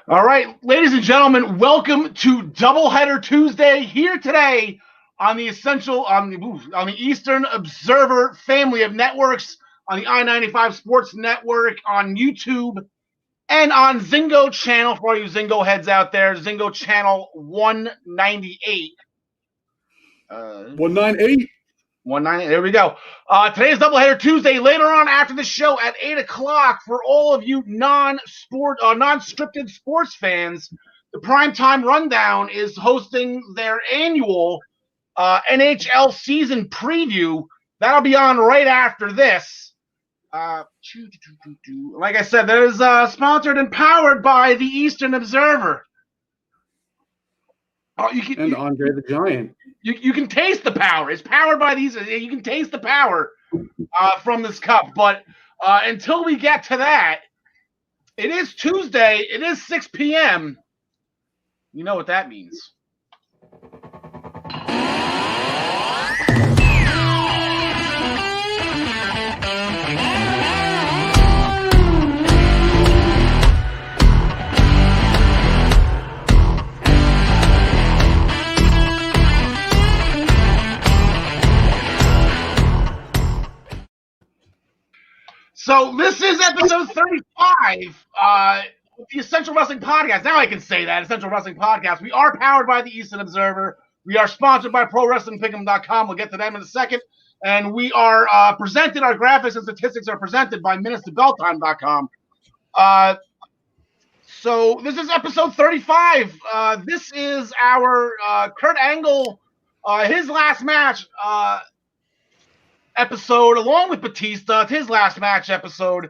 All right, ladies and gentlemen, welcome to Doubleheader Tuesday here today on the Eastern Observer family of networks, on the I-95 Sports Network, on YouTube, and on Zingo channel for all you Zingo heads out there. Zingo channel 198. 198. 198. There we go. Today's Doubleheader Tuesday. Later on after the show at 8 o'clock, for all of you non-scripted sports fans, the Primetime Rundown is hosting their annual NHL season preview. That'll be on right after this. Like I said, that is sponsored and powered by the Eastern Observer. And Andre the Giant. You can taste the power. It's powered by these. You can taste the power from this cup. But until we get to that, it is Tuesday. It is 6 p.m. You know what that means. So this is episode 35 of the Essential Wrestling Podcast. Now I can say that, Essential Wrestling Podcast. We are powered by the Eastern Observer. We are sponsored by ProWrestlingPick'em.com. We'll get to them in a second. And we are presented, our graphics and statistics are presented by MinutesToBellTime.com. So this is episode 35. This is our Kurt Angle, his last match episode, along with Batista. It's his last match episode.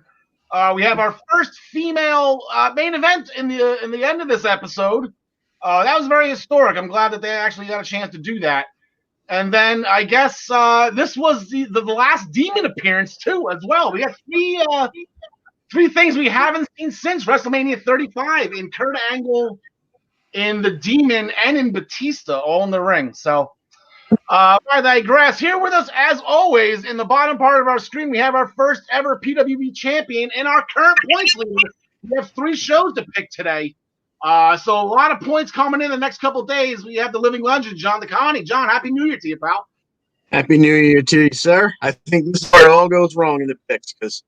We have our first female main event in the end of this episode. That was very historic. I'm glad that they actually got a chance to do that. And then I guess this was the last Demon appearance too, as well. We got three things we haven't seen since WrestleMania 35 in Kurt Angle, in the Demon, and in Batista, all in the ring. So. I digress. Here with us, as always, in the bottom part of our screen, we have our first ever PWB champion and our current points leader. We have 3 shows to pick today. So a lot of points coming in the next couple of days. We have the living legend, John DeConnie. John, Happy New Year to you, pal. Happy New Year to you, sir. I think this is where it all goes wrong in the picks because,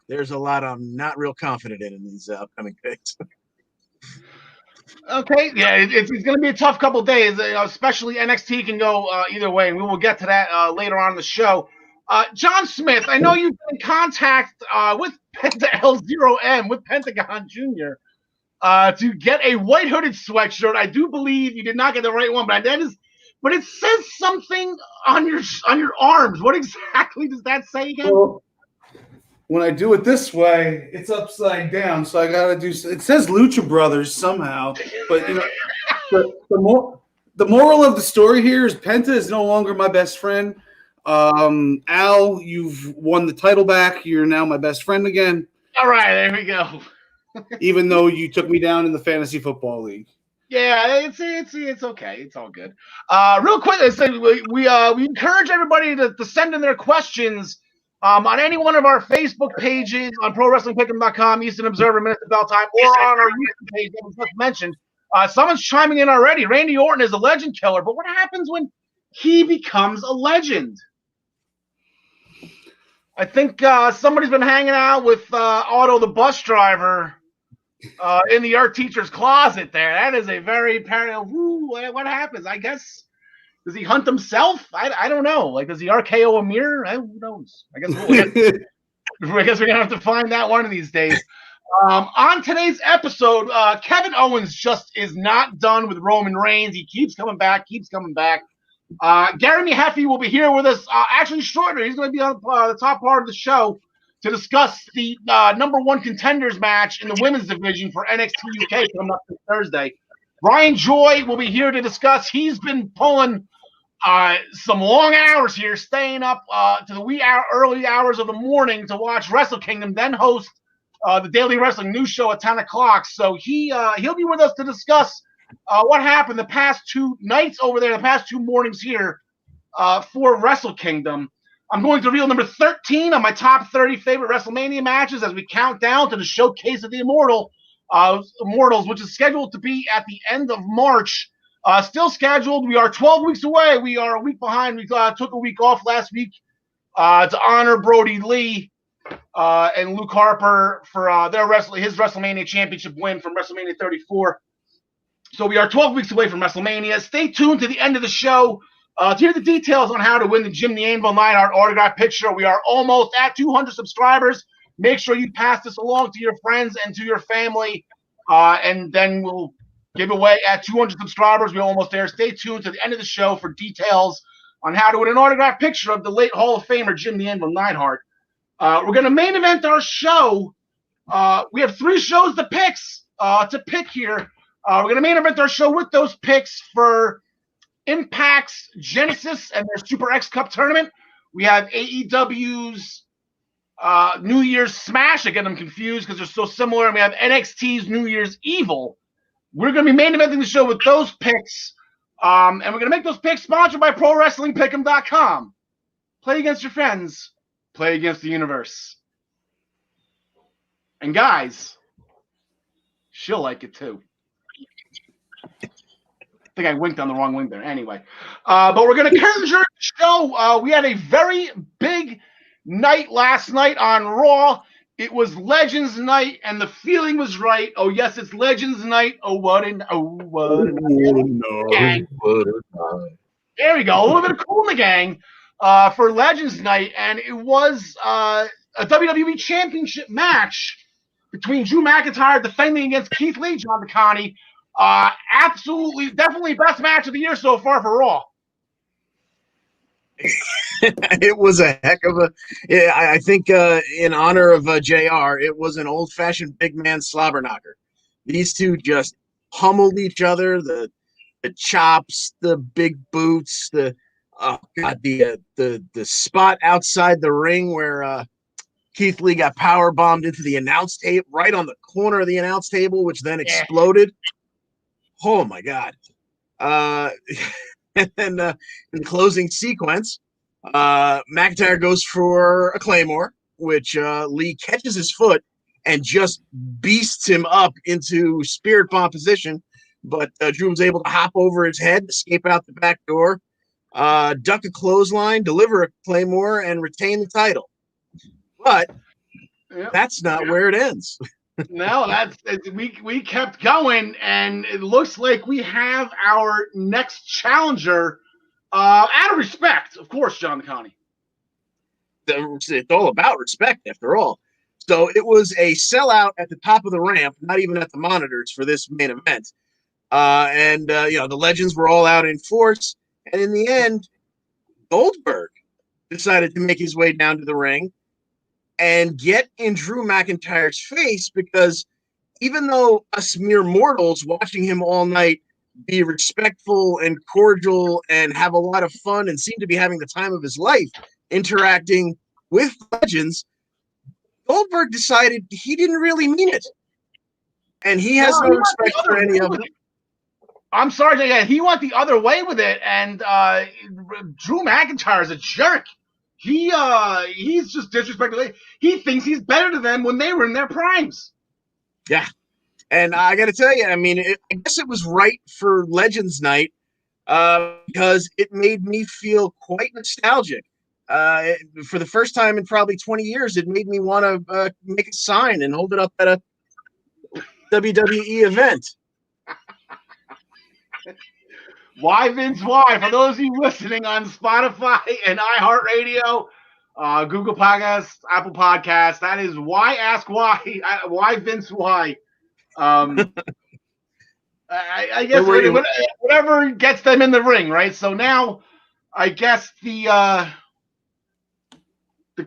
there's a lot I'm not real confident in these upcoming picks. Okay, yeah, it's going to be a tough couple of days, especially NXT can go either way, and we will get to that later on in the show. John Smith, I know you've been in contact with Penta L0M, with Pentagon Jr., to get a white hooded sweatshirt. I do believe you did not get the right one, but it says something on your arms. What exactly does that say again? Well, when I do it this way, it's upside down, so I gotta do. It says Lucha Brothers somehow, but the moral of the story here is Penta is no longer my best friend. Al, you've won the title back. You're now my best friend again. All right, there we go. Even though you took me down in the fantasy football league. Yeah, it's okay. It's all good. Real quick, we encourage everybody to send in their questions. On any one of our Facebook pages, on ProWrestlingPick'em.com, Eastern Observer, Minutes to Bell Time, or on our YouTube page that was just mentioned. Someone's chiming in already. Randy Orton is a legend killer, but what happens when he becomes a legend? I think somebody's been hanging out with Otto the bus driver in the art teacher's closet there. That is a very apparent. What happens? I guess. Does he hunt himself? I don't know. Like, does he RKO a mirror? Who knows? I guess we're gonna have to find that one of these days. On today's episode, Kevin Owens just is not done with Roman Reigns. He keeps coming back. Gary Mehaffy will be here with us actually shortly. He's going to be on the top part of the show to discuss the number 1 contenders match in the women's division for NXT UK coming up this Thursday. Brian Joy will be here to discuss. He's been pulling some long hours here, staying up to the early hours of the morning to watch Wrestle Kingdom, then host the Daily Wrestling News Show at 10 o'clock. So he'll be with us to discuss what happened the past 2 nights over there, the past 2 mornings here for Wrestle Kingdom. I'm going to reveal number 13 on my top 30 favorite WrestleMania matches as we count down to the Showcase of the Immortal Immortals, which is scheduled to be at the end of March. Still scheduled. We are 12 weeks away. We are a week behind. We took a week off last week to honor Brody Lee and Luke Harper for his WrestleMania Championship win from WrestleMania 34. So we are 12 weeks away from WrestleMania. Stay tuned to the end of the show to hear the details on how to win the Jim the Anvil Neidhart autograph picture. We are almost at 200 subscribers. Make sure you pass this along to your friends and to your family, and then we'll give away at 200 subscribers. We're almost there. Stay tuned to the end of the show for details on how to win an autograph picture of the late Hall of Famer Jim the Anvil Neidhart. We're going to main event our show. We have 3 shows to pick here. We're going to main event our show with those picks for Impact's Genesis and their Super X Cup tournament. We have AEW's New Year's Smash. I get them confused because they're so similar. And we have NXT's New Year's Evil. We're going to be main eventing the show with those picks. And we're going to make those picks sponsored by ProWrestlingPick'em.com. Play against your friends. Play against the universe. And guys, she'll like it too. I think I winked on the wrong link there. Anyway, but we're going to curtain the show. We had a very big night last night on Raw. It was Legends Night, and the feeling was right. Oh yes, it's Legends Night. Oh what an gang. There we go. A little bit of Cool in the Gang for Legends Night, and it was a WWE Championship match between Drew McIntyre defending against Keith Lee, John DeConnie. Absolutely, definitely best match of the year so far for Raw. It was a heck of a. Yeah, I think in honor of JR, it was an old-fashioned big man slobber knocker. These two just pummeled each other. The chops, the big boots, the spot outside the ring where Keith Lee got power bombed into the announce table, right on the corner of the announce table, which then exploded. Oh my God. And then in the closing sequence, McIntyre goes for a Claymore, which Lee catches his foot and just beasts him up into Spirit Bomb position. But Drew was able to hop over his head, escape out the back door, duck a clothesline, deliver a Claymore, and retain the title. But that's not where it ends. No, we kept going, and it looks like we have our next challenger. Out of respect, of course, John DeConnie. It's all about respect, after all. So it was a sellout at the top of the ramp, not even at the monitors for this main event. The legends were all out in force, and in the end, Goldberg decided to make his way down to the ring and get in Drew McIntyre's face, because even though us mere mortals watching him all night be respectful and cordial and have a lot of fun and seem to be having the time of his life interacting with legends, Goldberg decided he didn't really mean it. And he has no respect for any of it. I'm sorry, he went the other way with it, and Drew McIntyre is a jerk. He's just disrespectful. He thinks he's better than them when they were in their primes. Yeah. And I got to tell you, I mean, I guess it was right for Legends Night because it made me feel quite nostalgic. For the first time in probably 20 years, it made me want to make a sign and hold it up at a WWE event. Why, Vince, why? For those of you listening on Spotify and iHeartRadio, Google Podcasts, Apple Podcasts, that is why, ask why. Why, Vince, why? I guess whatever gets them in the ring, right? So now, I guess the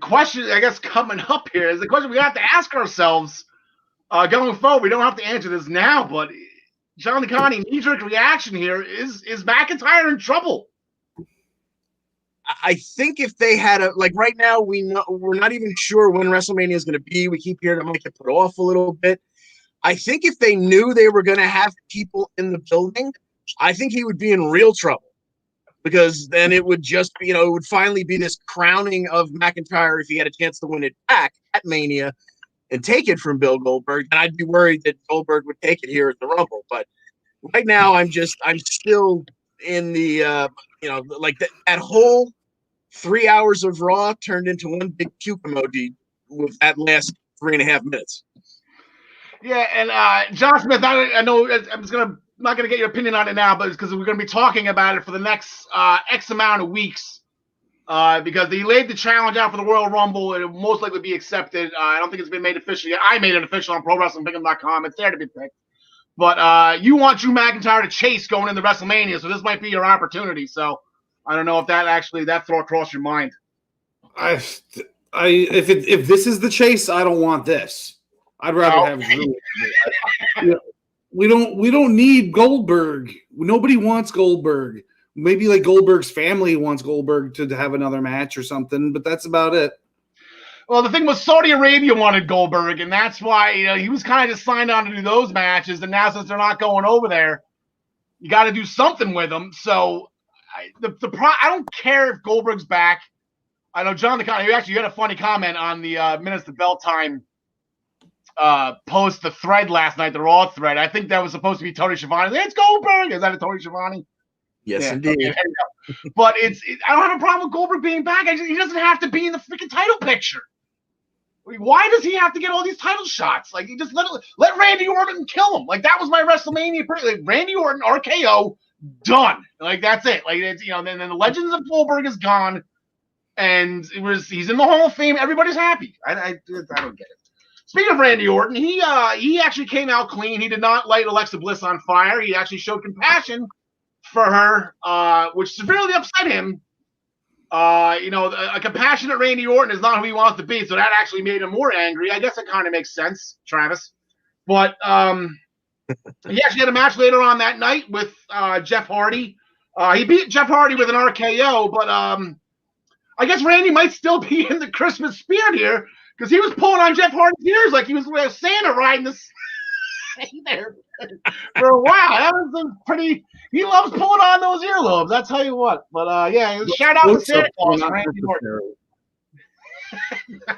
question, I guess, coming up here is the question we have to ask ourselves going forward. We don't have to answer this now, but John DeConnie, knee-jerk reaction here, is McIntyre in trouble? I think if they had right now, we're not even sure when WrestleMania is going to be. We keep hearing it might get put off a little bit. I think if they knew they were going to have people in the building, I think he would be in real trouble, because then it would just, it would finally be this crowning of McIntyre if he had a chance to win it back at Mania. and take it from Bill Goldberg, and I'd be worried that Goldberg would take it here at the Rumble. But right now, I'm still in the like that whole 3 hours of Raw turned into one big puke emoji with that last 3.5 minutes. Yeah, and John Smith, I know I'm not gonna get your opinion on it now, but it's because we're gonna be talking about it for the next X amount of weeks. Because they laid the challenge out for the Royal Rumble, and it will most likely be accepted. I don't think it's been made official yet. I made it official on ProWrestlingPick'em.com. It's there to be picked. But you want Drew McIntyre to chase going into WrestleMania, so this might be your opportunity. So I don't know if that thought crossed your mind. If this is the chase, I don't want this. I'd rather have Drew. We don't need Goldberg. Nobody wants Goldberg. Maybe like Goldberg's family wants Goldberg to have another match or something, but that's about it. Well, the thing was Saudi Arabia wanted Goldberg, and that's why he was kind of just signed on to do those matches. And now since they're not going over there, you got to do something with them. So I don't care if Goldberg's back. I know John you had a funny comment on the Minutes to Bell Time post, the thread last night, the Raw thread. I think that was supposed to be Tony Schiavone. It's Goldberg. Is that a Tony Schiavone? Yes, indeed. Okay, but I don't have a problem with Goldberg being back. He doesn't have to be in the freaking title picture. Why does he have to get all these title shots? Like, he just let Randy Orton kill him. Like, that was my WrestleMania. Like, Randy Orton, RKO, done. Like, that's it. Like, it's, then the Legends of Goldberg is gone, and he's in the Hall of Fame. Everybody's happy. I don't get it. Speaking of Randy Orton, he actually came out clean. He did not light Alexa Bliss on fire. He actually showed compassion for her, which severely upset him. A compassionate Randy Orton is not who he wants to be, so that actually made him more angry. I guess it kind of makes sense, Travis. But he actually had a match later on that night with Jeff Hardy. He beat Jeff Hardy with an RKO, but I guess Randy might still be in the Christmas spirit here because he was pulling on Jeff Hardy's ears like he was Santa riding the sleigh there for a while. That was pretty. He loves pulling on those earlobes. I'll tell you what. But shout out to Santa Claus, Randy Orton.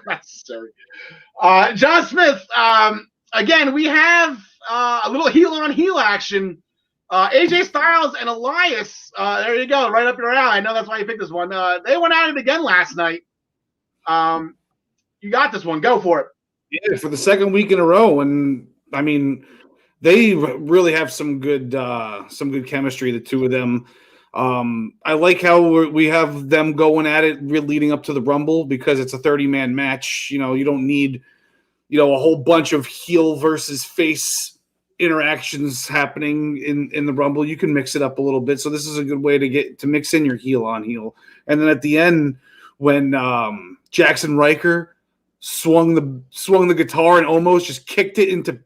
That's silly. John Smith. Again, we have a little heel on heel action. AJ Styles and Elias. There you go, right up your alley. I know that's why you picked this one. They went at it again last night. You got this one. Go for it. Yeah, for the second week in a row, and I mean, they really have some good chemistry, the two of them. I like how we have them going at it leading up to the Rumble because it's a 30-man match. You don't need, a whole bunch of heel versus face interactions happening in the Rumble. You can mix it up a little bit. So this is a good way to mix in your heel on heel. And then at the end, when Jackson Riker swung the guitar and almost just kicked it into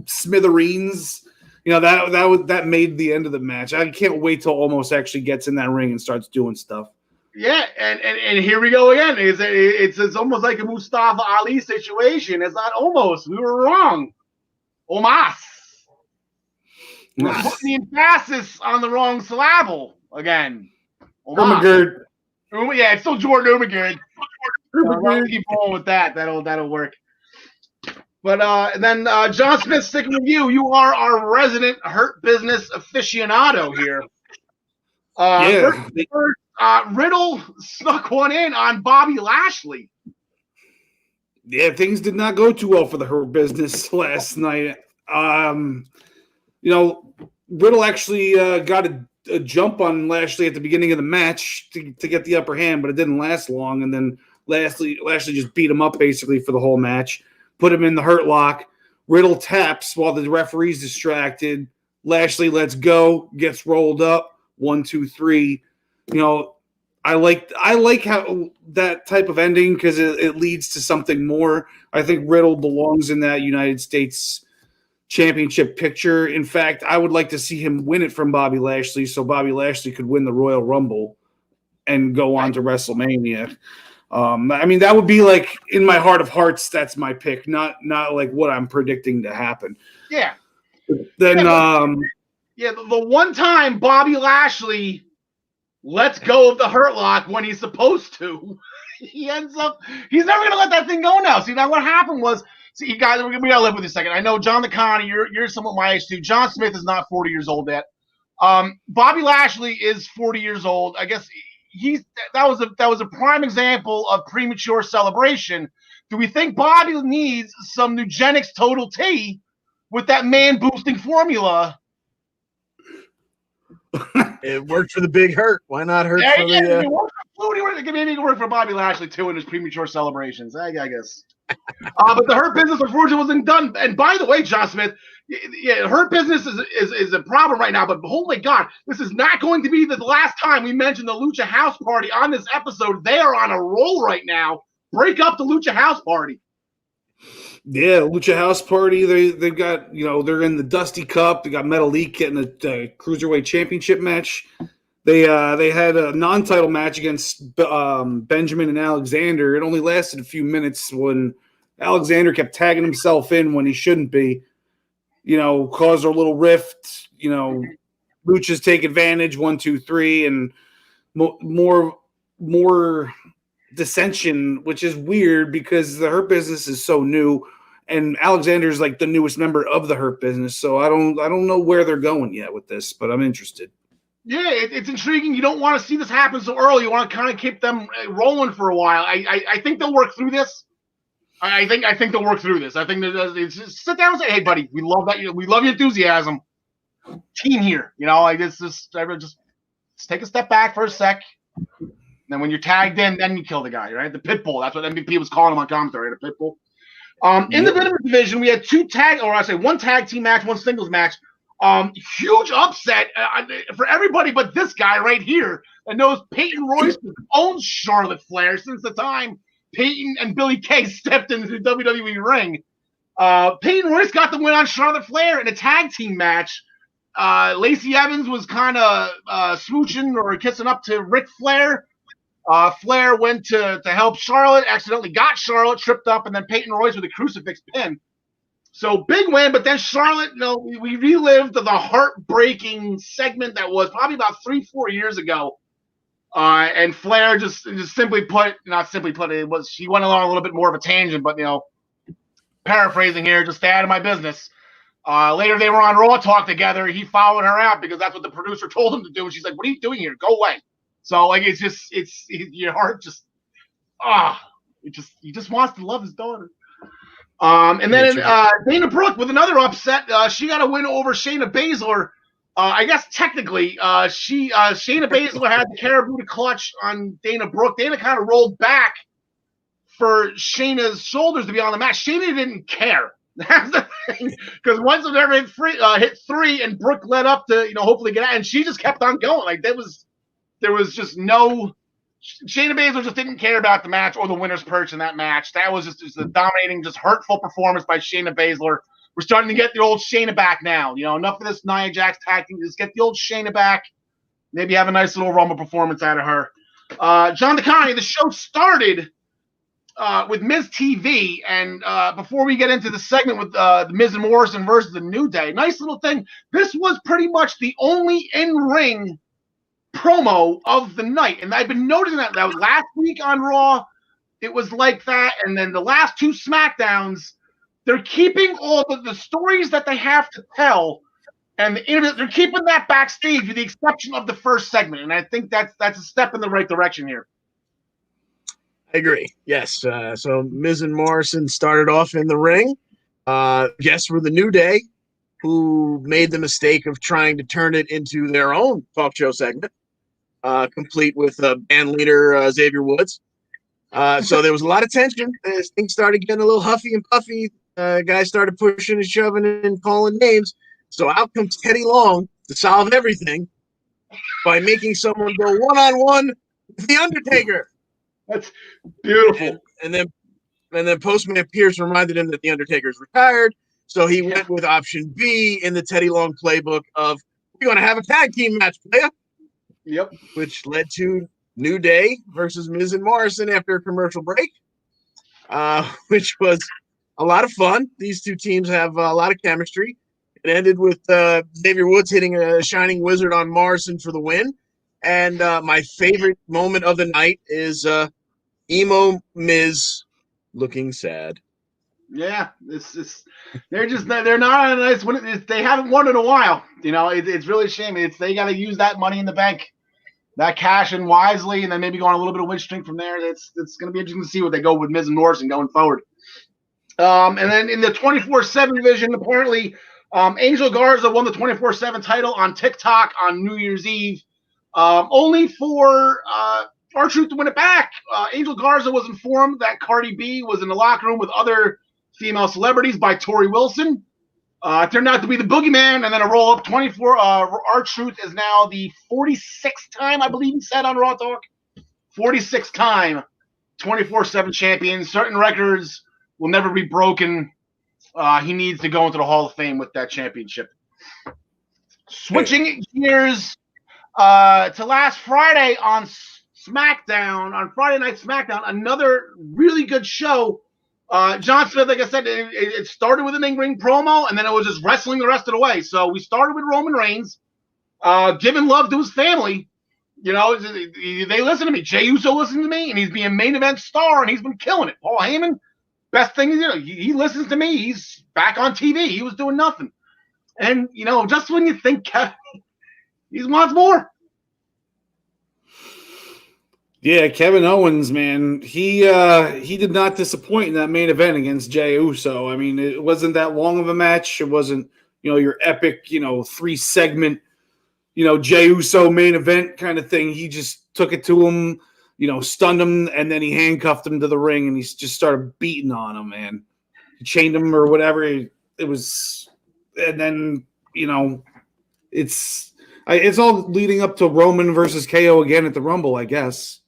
smithereens, that made the end of the match. I can't wait till Almost actually gets in that ring and starts doing stuff. Yeah, and here we go again. It's almost like a Mustafa Ali situation. It's not almost. We were wrong. Omas. We're putting the emphasis on the wrong syllable again. Umagerd. Yeah, it's still Jordan Umagerd. Keep going with that. That'll work. But and then John Smith, sticking with you. You are our resident Hurt Business aficionado here. Riddle snuck one in on Bobby Lashley. Yeah, things did not go too well for the Hurt Business last night. Riddle actually got a jump on Lashley at the beginning of the match to get the upper hand, but it didn't last long. And then Lashley just beat him up basically for the whole match, put him in the Hurt Lock. Riddle taps while the referee's distracted. Lashley lets go, gets rolled up. 1, 2, 3. I like how that type of ending because it leads to something more. I think Riddle belongs in that United States Championship picture. In fact, I would like to see him win it from Bobby Lashley so Bobby Lashley could win the Royal Rumble and go on to WrestleMania. That would be like in my heart of hearts. That's my pick, not like what I'm predicting to happen. Yeah. Then, the one time Bobby Lashley lets go of the Hurt Lock when he's supposed to, he ends up, he's never going to let that thing go now. See, now what happened was, see, you guys, we got to live with this a second. I know, John Takagi, you're somewhat my age too. John Smith is not 40 years old yet. Bobby Lashley is 40 years old. I guess that was a prime example of premature celebration. Do we think Bobby needs some Nugenix Total T with that man boosting formula? It worked for the Big Hurt. Why not hurt for the? It worked for Flutie. Maybe it can work for Bobby Lashley too in his premature celebrations. I guess. But the Hurt Business, unfortunately, wasn't done. And by the way, John Smith, yeah, Hurt Business is a problem right now. But holy God, this is not going to be the last time we mention the Lucha House Party on this episode. They are on a roll right now. Break up the Lucha House Party. Yeah, Lucha House Party. They've got, they're in the Dusty Cup. They got Metal Elite getting a Cruiserweight Championship match. They had a non-title match against Benjamin and Alexander. It only lasted a few minutes when Alexander kept tagging himself in when he shouldn't be. Caused a little rift. Luchas take advantage. 1, 2, 3, and more dissension, which is weird because the Hurt Business is so new, and Alexander's like the newest member of the Hurt Business. So I don't know where they're going yet with this, but I'm interested. Yeah, it's intriguing. You don't want to see this happen so early. You want to kind of keep them rolling for a while. I think they'll work through this. I think they'll work through this. I think it's just sit down and say, "Hey, buddy, we love that. We love your enthusiasm. Team here, just take a step back for a sec. And then when you're tagged in, then you kill the guy, right? The pit bull. That's what MVP was calling him on commentary, the pit bull. In the Venomous division, we had one tag team match, one singles match. Huge upset for everybody but this guy right here that knows Peyton Royce owns Charlotte Flair since the time Peyton and Billy Kay stepped into the WWE ring. Peyton Royce got the win on Charlotte Flair in a tag team match. Lacey Evans was kind of smooching or kissing up to Ric Flair. Flair went to help Charlotte, accidentally got Charlotte, tripped up, and then Peyton Royce with a crucifix pin. So big win, but then Charlotte, we relived the heartbreaking segment that was probably about 3-4 years ago. And Flair just simply put, not simply put, she went along a little bit more of a tangent, but paraphrasing here, just stay out of my business. Later they were on Raw Talk together. He followed her out because that's what the producer told him to do. And she's like, "What are you doing here? Go away." So your heart he just wants to love his daughter. And then Dana Brooke with another upset. She got a win over Shayna Baszler. I guess technically, Shayna Baszler had the Caribou clutch on Dana Brooke. Dana kind of rolled back for Shayna's shoulders to be on the match. Shayna didn't care. That's the thing, because once it ever hit 3, and Brooke led up to hopefully get out, and she just kept on going. Like there was just no. Shayna Baszler just didn't care about the match or the winner's perch in that match. That was just a dominating, just hurtful performance by Shayna Baszler. We're starting to get the old Shayna back now. Enough of this Nia Jax tag team. Just get the old Shayna back. Maybe have a nice little Rumble performance out of her. John Takagi, the show started with Ms. TV, and before we get into the segment with the Ms and Morrison versus the New Day, nice little thing. This was pretty much the only in-ring promo of the night, and I've been noticing that was last week on Raw. It was like that, and then the last 2 Smackdowns, they're keeping all the stories that they have to tell, and they're keeping that backstage with the exception of the first segment, and I think that's a step in the right direction here. I agree. Yes. So Ms and Morrison started off in the ring. Guests were the New Day, who made the mistake of trying to turn it into their own talk show segment, complete with band leader Xavier Woods. So there was a lot of tension as things started getting a little huffy and puffy. Guys started pushing and shoving and calling names. So out comes Teddy Long to solve everything by making someone go one-on-one with The Undertaker. That's beautiful. And then Postman Pierce reminded him that The Undertaker's retired. So he went with option B in the Teddy Long playbook of, we're going to have a tag team match, player. Yep. Which led to New Day versus Ms and Morrison after a commercial break, which was a lot of fun. These two teams have a lot of chemistry. It ended with Xavier Woods hitting a Shining Wizard on Morrison for the win. And my favorite moment of the night is Emo Miz looking sad. Yeah, they're not on a nice win. They haven't won in a while. It's really a shame. They got to use that money in the bank, that cash in wisely, and then maybe go on a little bit of win streak from there. It's going to be interesting to see what they go with Ms and Morrison going forward. And then in the 24/7 division, apparently, Angel Garza won the 24/7 title on TikTok on New Year's Eve, only for R-Truth to win it back. Angel Garza was informed that Cardi B was in the locker room with other female celebrities by Tori Wilson. It turned out to be the Boogeyman, and then a roll-up 24. R-Truth is now the 46th time, I believe he said on Raw Talk, 46th time 24/7 champion. Certain records will never be broken. He needs to go into the Hall of Fame with that championship. Switching gears to last Friday on SmackDown, on Friday Night SmackDown, another really good show. John Smith, like I said, it started with an in-ring promo, and then it was just wrestling the rest of the way. So we started with Roman Reigns, giving love to his family. They listen to me. Jey Uso listens to me, and he's being main event star, and he's been killing it. Paul Heyman, best thing, he listens to me. He's back on TV. He was doing nothing. And, just when you think Kevin, he wants more. Yeah, Kevin Owens, man, he did not disappoint in that main event against Jey Uso. I mean, it wasn't that long of a match. It wasn't, your epic, 3-segment, Jey Uso main event kind of thing. He just took it to him, stunned him, and then he handcuffed him to the ring, and he just started beating on him, man. He chained him or whatever. It was, and then, it's all leading up to Roman versus KO again at the Rumble, I guess.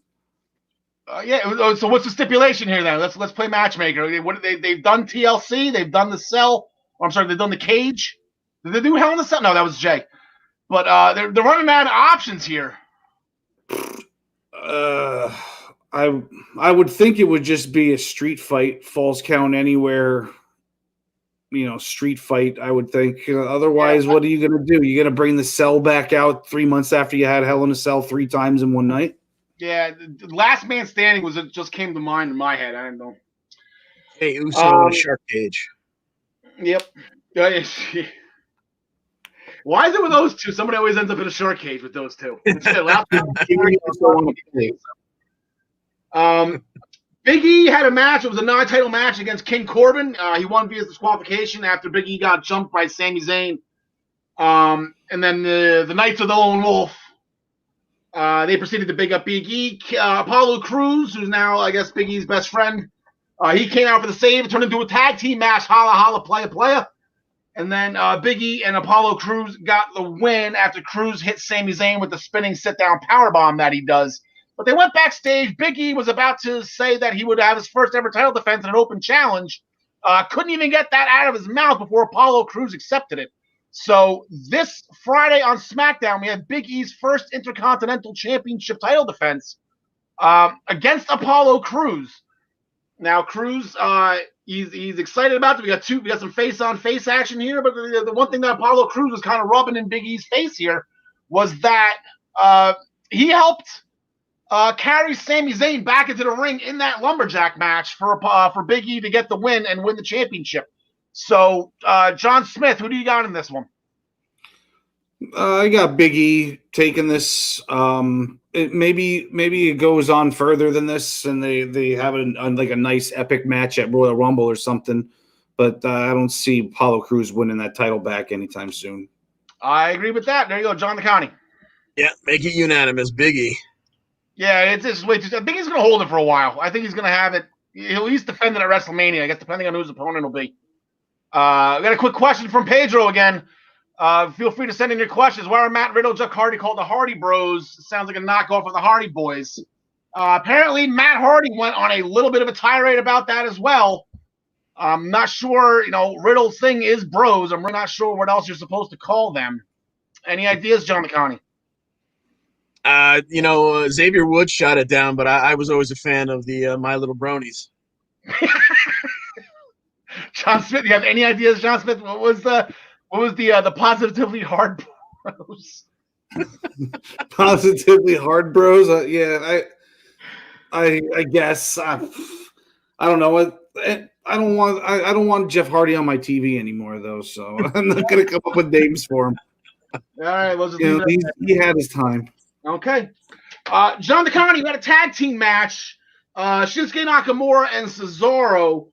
So what's the stipulation here then? Let's play matchmaker. They've done TLC, they've done the Cell. They've done the Cage. Did they do Hell in the Cell? No, that was Jay. But they're running out of options here. I would think it would just be a street fight, falls count anywhere. Street fight. I would think. Otherwise, what are you gonna do? You gonna bring the Cell back out 3 months after you had Hell in a Cell 3 times in one night? Yeah, the Last Man Standing it just came to mind in my head. I don't know. Hey, Uso in a shark cage. Yep. Why is it with those two? Somebody always ends up in a shark cage with those two. Big E had a match. It was a non-title match against King Corbin. He won via disqualification after Big E got jumped by Sami Zayn. And then the Knights of the Lone Wolf, they proceeded to big up Big E. Apollo Crews, who's now, I guess, Big E's best friend, he came out for the save. It turned into a tag team match. Holla, holla, playa. And then Big E and Apollo Crews got the win after Crews hit Sami Zayn with the spinning sit-down powerbomb that he does. But they went backstage. Big E was about to say that he would have his first ever title defense in an open challenge. Couldn't even get that out of his mouth before Apollo Crews accepted it. So this Friday on SmackDown, we had Big E's first Intercontinental Championship title defense against Apollo Crews. Now Crews, he's excited about it. We got some face-on-face action here, but the one thing that Apollo Crews was kind of rubbing in Big E's face here was that he helped carry Sami Zayn back into the ring in that lumberjack match for Big E to get the win and win the championship. So, John Smith, who do you got in this one? I got Big E taking this. Maybe it goes on further than this, and they have a nice epic match at Royal Rumble or something. But I don't see Apollo Crews winning that title back anytime soon. I agree with that. There you go, John the County. Yeah, make it unanimous, Big E. Yeah, it's just way too. I think he's going to hold it for a while. I think he's going to have it. He'll at least defend it at WrestleMania, I guess, depending on who his opponent will be. We got a quick question from Pedro again. Feel free to send in your questions. Why are Matt Riddle, Chuck Hardy called the Hardy Bros? Sounds like a knockoff of the Hardy Boys. Apparently, Matt Hardy went on a little bit of a tirade about that as well. I'm not sure, Riddle's thing is bros. I'm not sure what else you're supposed to call them. Any ideas, John McConney? Xavier Woods shot it down, but I was always a fan of the My Little Bronies. John Smith, you have any ideas, John Smith? What was the positively hard bros? Positively hard bros? I guess I don't know. I don't want Jeff Hardy on my TV anymore though, so I'm not gonna come up with names for him. All right, we'll just leave it. He had his time. Okay. John DeConnie, we had a tag team match. Shinsuke Nakamura and Cesaro.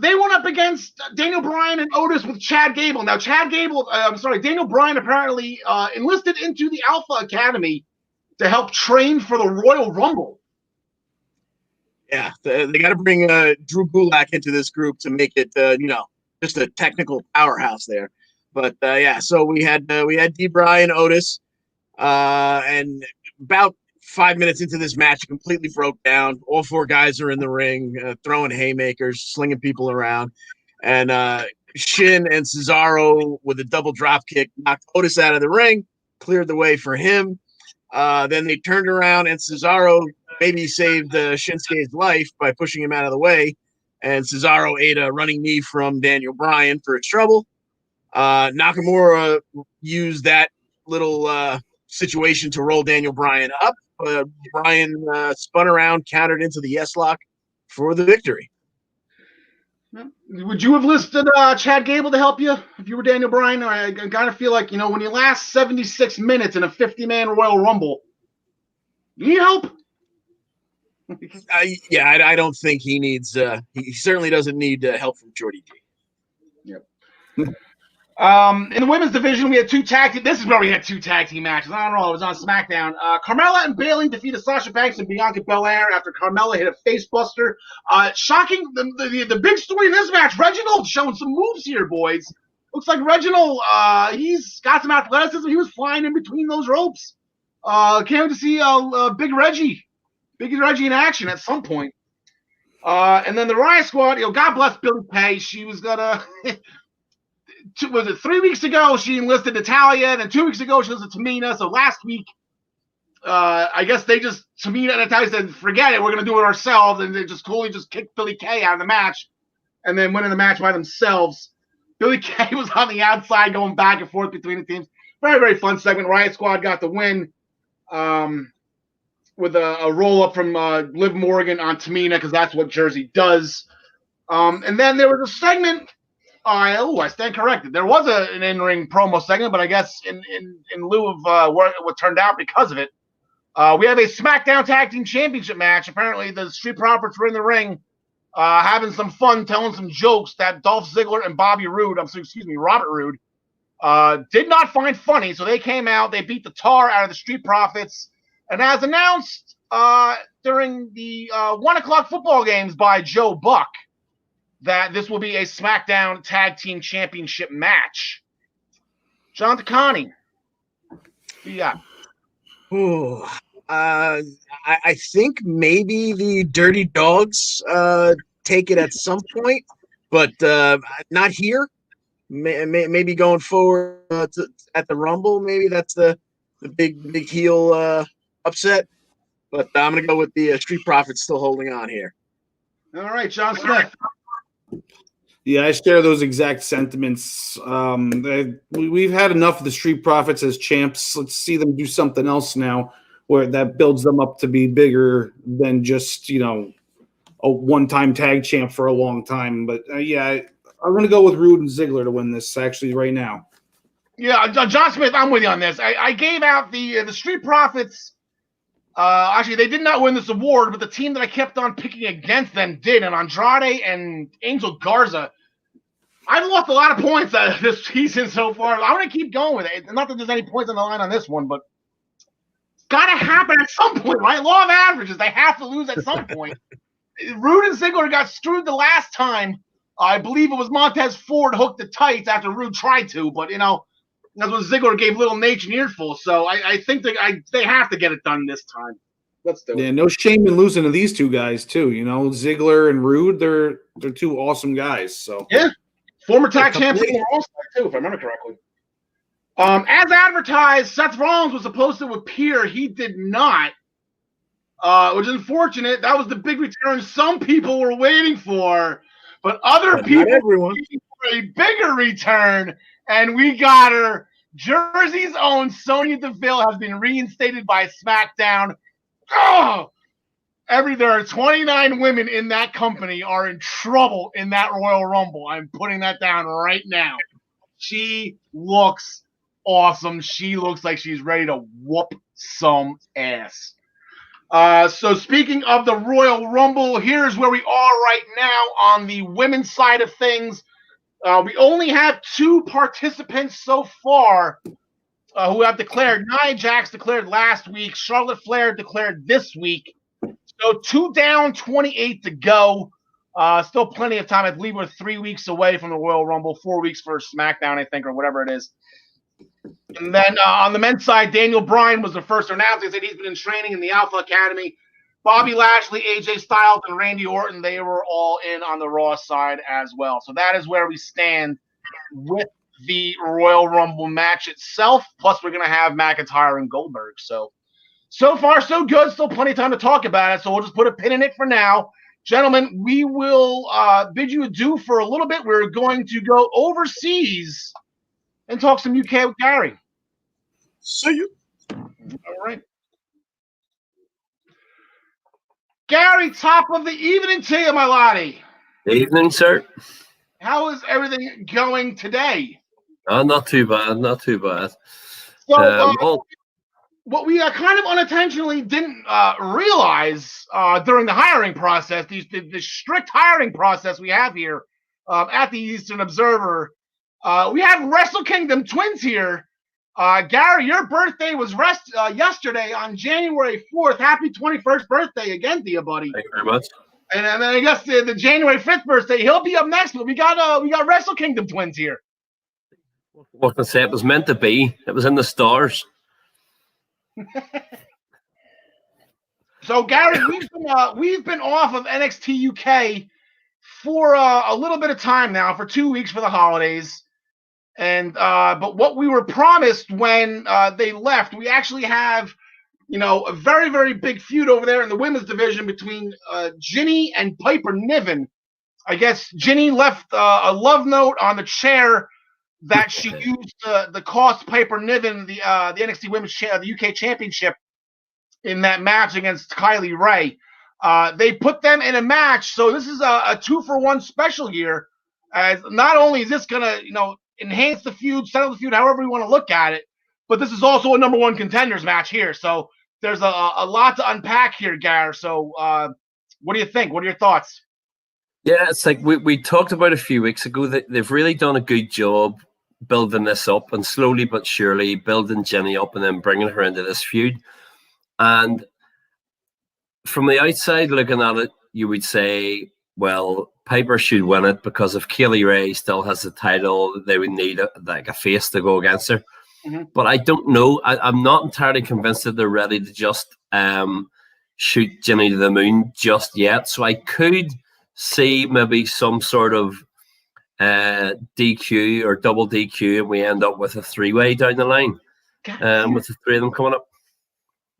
They went up against Daniel Bryan and Otis with Chad Gable. Now, Daniel Bryan apparently enlisted into the Alpha Academy to help train for the Royal Rumble. Yeah, they got to bring Drew Gulak into this group to make it, just a technical powerhouse there. But so we had D. Bryan, Otis, and about 5 minutes into this match, it completely broke down. All four guys are in the ring, throwing haymakers, slinging people around, and Shin and Cesaro with a double drop kick knocked Otis out of the ring, cleared the way for him. Then they turned around and Cesaro maybe saved Shinsuke's life by pushing him out of the way, and Cesaro ate a running knee from Daniel Bryan for his trouble. Nakamura used that little situation to roll Daniel Bryan up. Bryan spun around, countered into the yes lock for the victory. Would you have listed Chad Gable to help you if you were Daniel Bryan? I kind of feel like, when you last 76 minutes in a 50-man Royal Rumble, you need help? I don't think he needs he certainly doesn't need help from Jordy G. Yep. In the women's division, we had this is where we had two tag team matches. I don't know, it was on SmackDown. Carmella and Bayley defeated Sasha Banks and Bianca Belair after Carmella hit a face buster. Shocking, the big story in this match, Reginald showing some moves here, boys. Looks like Reginald, he's got some athleticism. He was flying in between those ropes. Can't wait to see Big Reggie in action at some point. And then the Riot Squad, God bless Billie Kay. She was gonna... was it 3 weeks ago she enlisted Natalya, and then 2 weeks ago she enlisted Tamina. So last week, I guess Tamina and Natalya said, forget it, we're going to do it ourselves, and they just coolly kicked Billie Kay out of the match and then winning the match by themselves. Billie Kay was on the outside going back and forth between the teams. Very, very fun segment. Riot Squad got the win with a roll-up from Liv Morgan on Tamina, because that's what Jersey does. And then there was a segment... I stand corrected. There was an in-ring promo segment, but I guess in lieu of what turned out because of it, we have a Smackdown Tag Team Championship match. Apparently, the Street Profits were in the ring having some fun, telling some jokes that Dolph Ziggler and Robert Roode, did not find funny. So they came out, they beat the tar out of the Street Profits, and as announced during the 1 o'clock football games by Joe Buck, that this will be a SmackDown Tag Team Championship match. John DeConnie, who you got? Ooh, I think maybe the Dirty Dogs take it at some point, but not here. Maybe going forward at the Rumble, maybe that's the big heel upset. But I'm going to go with the Street Profits still holding on here. All right, John Smith. Yeah, I share those exact sentiments. We've had enough of the Street Profits as champs. Let's see them do something else now where that builds them up to be bigger than just, a one-time tag champ for a long time. But, I'm going to go with Roode and Ziggler to win this, actually, right now. Yeah, John Smith, I'm with you on this. I gave out the Street Profits. Actually, they did not win this award, but the team that I kept on picking against them did. And Andrade and Angel Garza, I've lost a lot of points out of this season so far. I'm going to keep going with it. Not that there's any points on the line on this one, but it's got to happen at some point, right? Law of averages. They have to lose at some point. Roode and Ziggler got screwed the last time. I believe it was Montez Ford hooked the tights after Roode tried to, but, that's when Ziggler gave Little Nate an earful. So I think they have to get it done this time. Let's do it. Yeah, no shame in losing to these two guys, too. Ziggler and Roode, they're two awesome guys. So yeah. Former tag champion also, too, if I remember correctly. As advertised, Seth Rollins was supposed to appear. He did not, which is unfortunate. That was the big return some people were waiting for, but other people were waiting for a bigger return, and we got her. Jersey's own Sonya Deville has been reinstated by SmackDown. Oh, there are 29 women in that company are in trouble in that Royal Rumble. I'm putting that down right now. She looks awesome. She looks like she's ready to whoop some ass. So speaking of the Royal Rumble, here's where we are right now on the women's side of things. We only have 2 participants so far who have declared. Nia Jax declared last week. Charlotte Flair declared this week. So 2 down, 28 to go. Still plenty of time. I believe we're 3 weeks away from the Royal Rumble, 4 weeks for Smackdown, I think, or whatever it is. And then on the men's side, Daniel Bryan was the first to announce. They said he's been in training in the Alpha Academy. Bobby Lashley, AJ Styles, and Randy Orton, they were all in on the Raw side as well. So that is where we stand with the Royal Rumble match itself. Plus, we're going to have McIntyre and Goldberg. So far, so good. Still plenty of time to talk about it. So we'll just put a pin in it for now. Gentlemen, we will bid you adieu for a little bit. We're going to go overseas and talk some UK with Gary. See you. All right. Gary, top of the evening to you, my laddie. Evening, sir. How is everything going today? Not too bad, not too bad. So, what we kind of unintentionally didn't realize during the hiring process, the strict hiring process we have here at the Eastern Observer, we have Wrestle Kingdom twins here. Gary, your birthday was yesterday on January 4th. Happy 21st birthday again to you, buddy. Thank you very much. And then I guess the January 5th birthday, he'll be up next. But we got Wrestle Kingdom twins here. What can I say? It was meant to be. It was in the stars. So Gary, we've been off of NXT UK for a little bit of time now, for 2 weeks for the holidays. And but what we were promised when they left, we actually have, a very, very big feud over there in the women's division between Ginny and Piper Niven. I guess Ginny left a love note on the chair that she used to cost Piper Niven the NXT Women's the UK Championship in that match against Kylie Ray. They put them in a match, so this is a 2-for-1 special here. As not only is this gonna enhance the feud, settle the feud, however you want to look at it, but this is also a number 1 contenders match here. So there's a lot to unpack here, Gar. So what do you think? What are your thoughts? Yeah, it's like we talked about a few weeks ago that they've really done a good job building this up and slowly but surely building Jenny up and then bringing her into this feud. And from the outside looking at it, you would say, well, Piper should win it because if Kaylee Ray still has the title, they would need a face to go against her. Mm-hmm. But I don't know. I'm not entirely convinced that they're ready to just shoot Jenny to the moon just yet. So I could see maybe some sort of DQ or double DQ, and we end up with a 3-way down the line with the 3 of them coming up.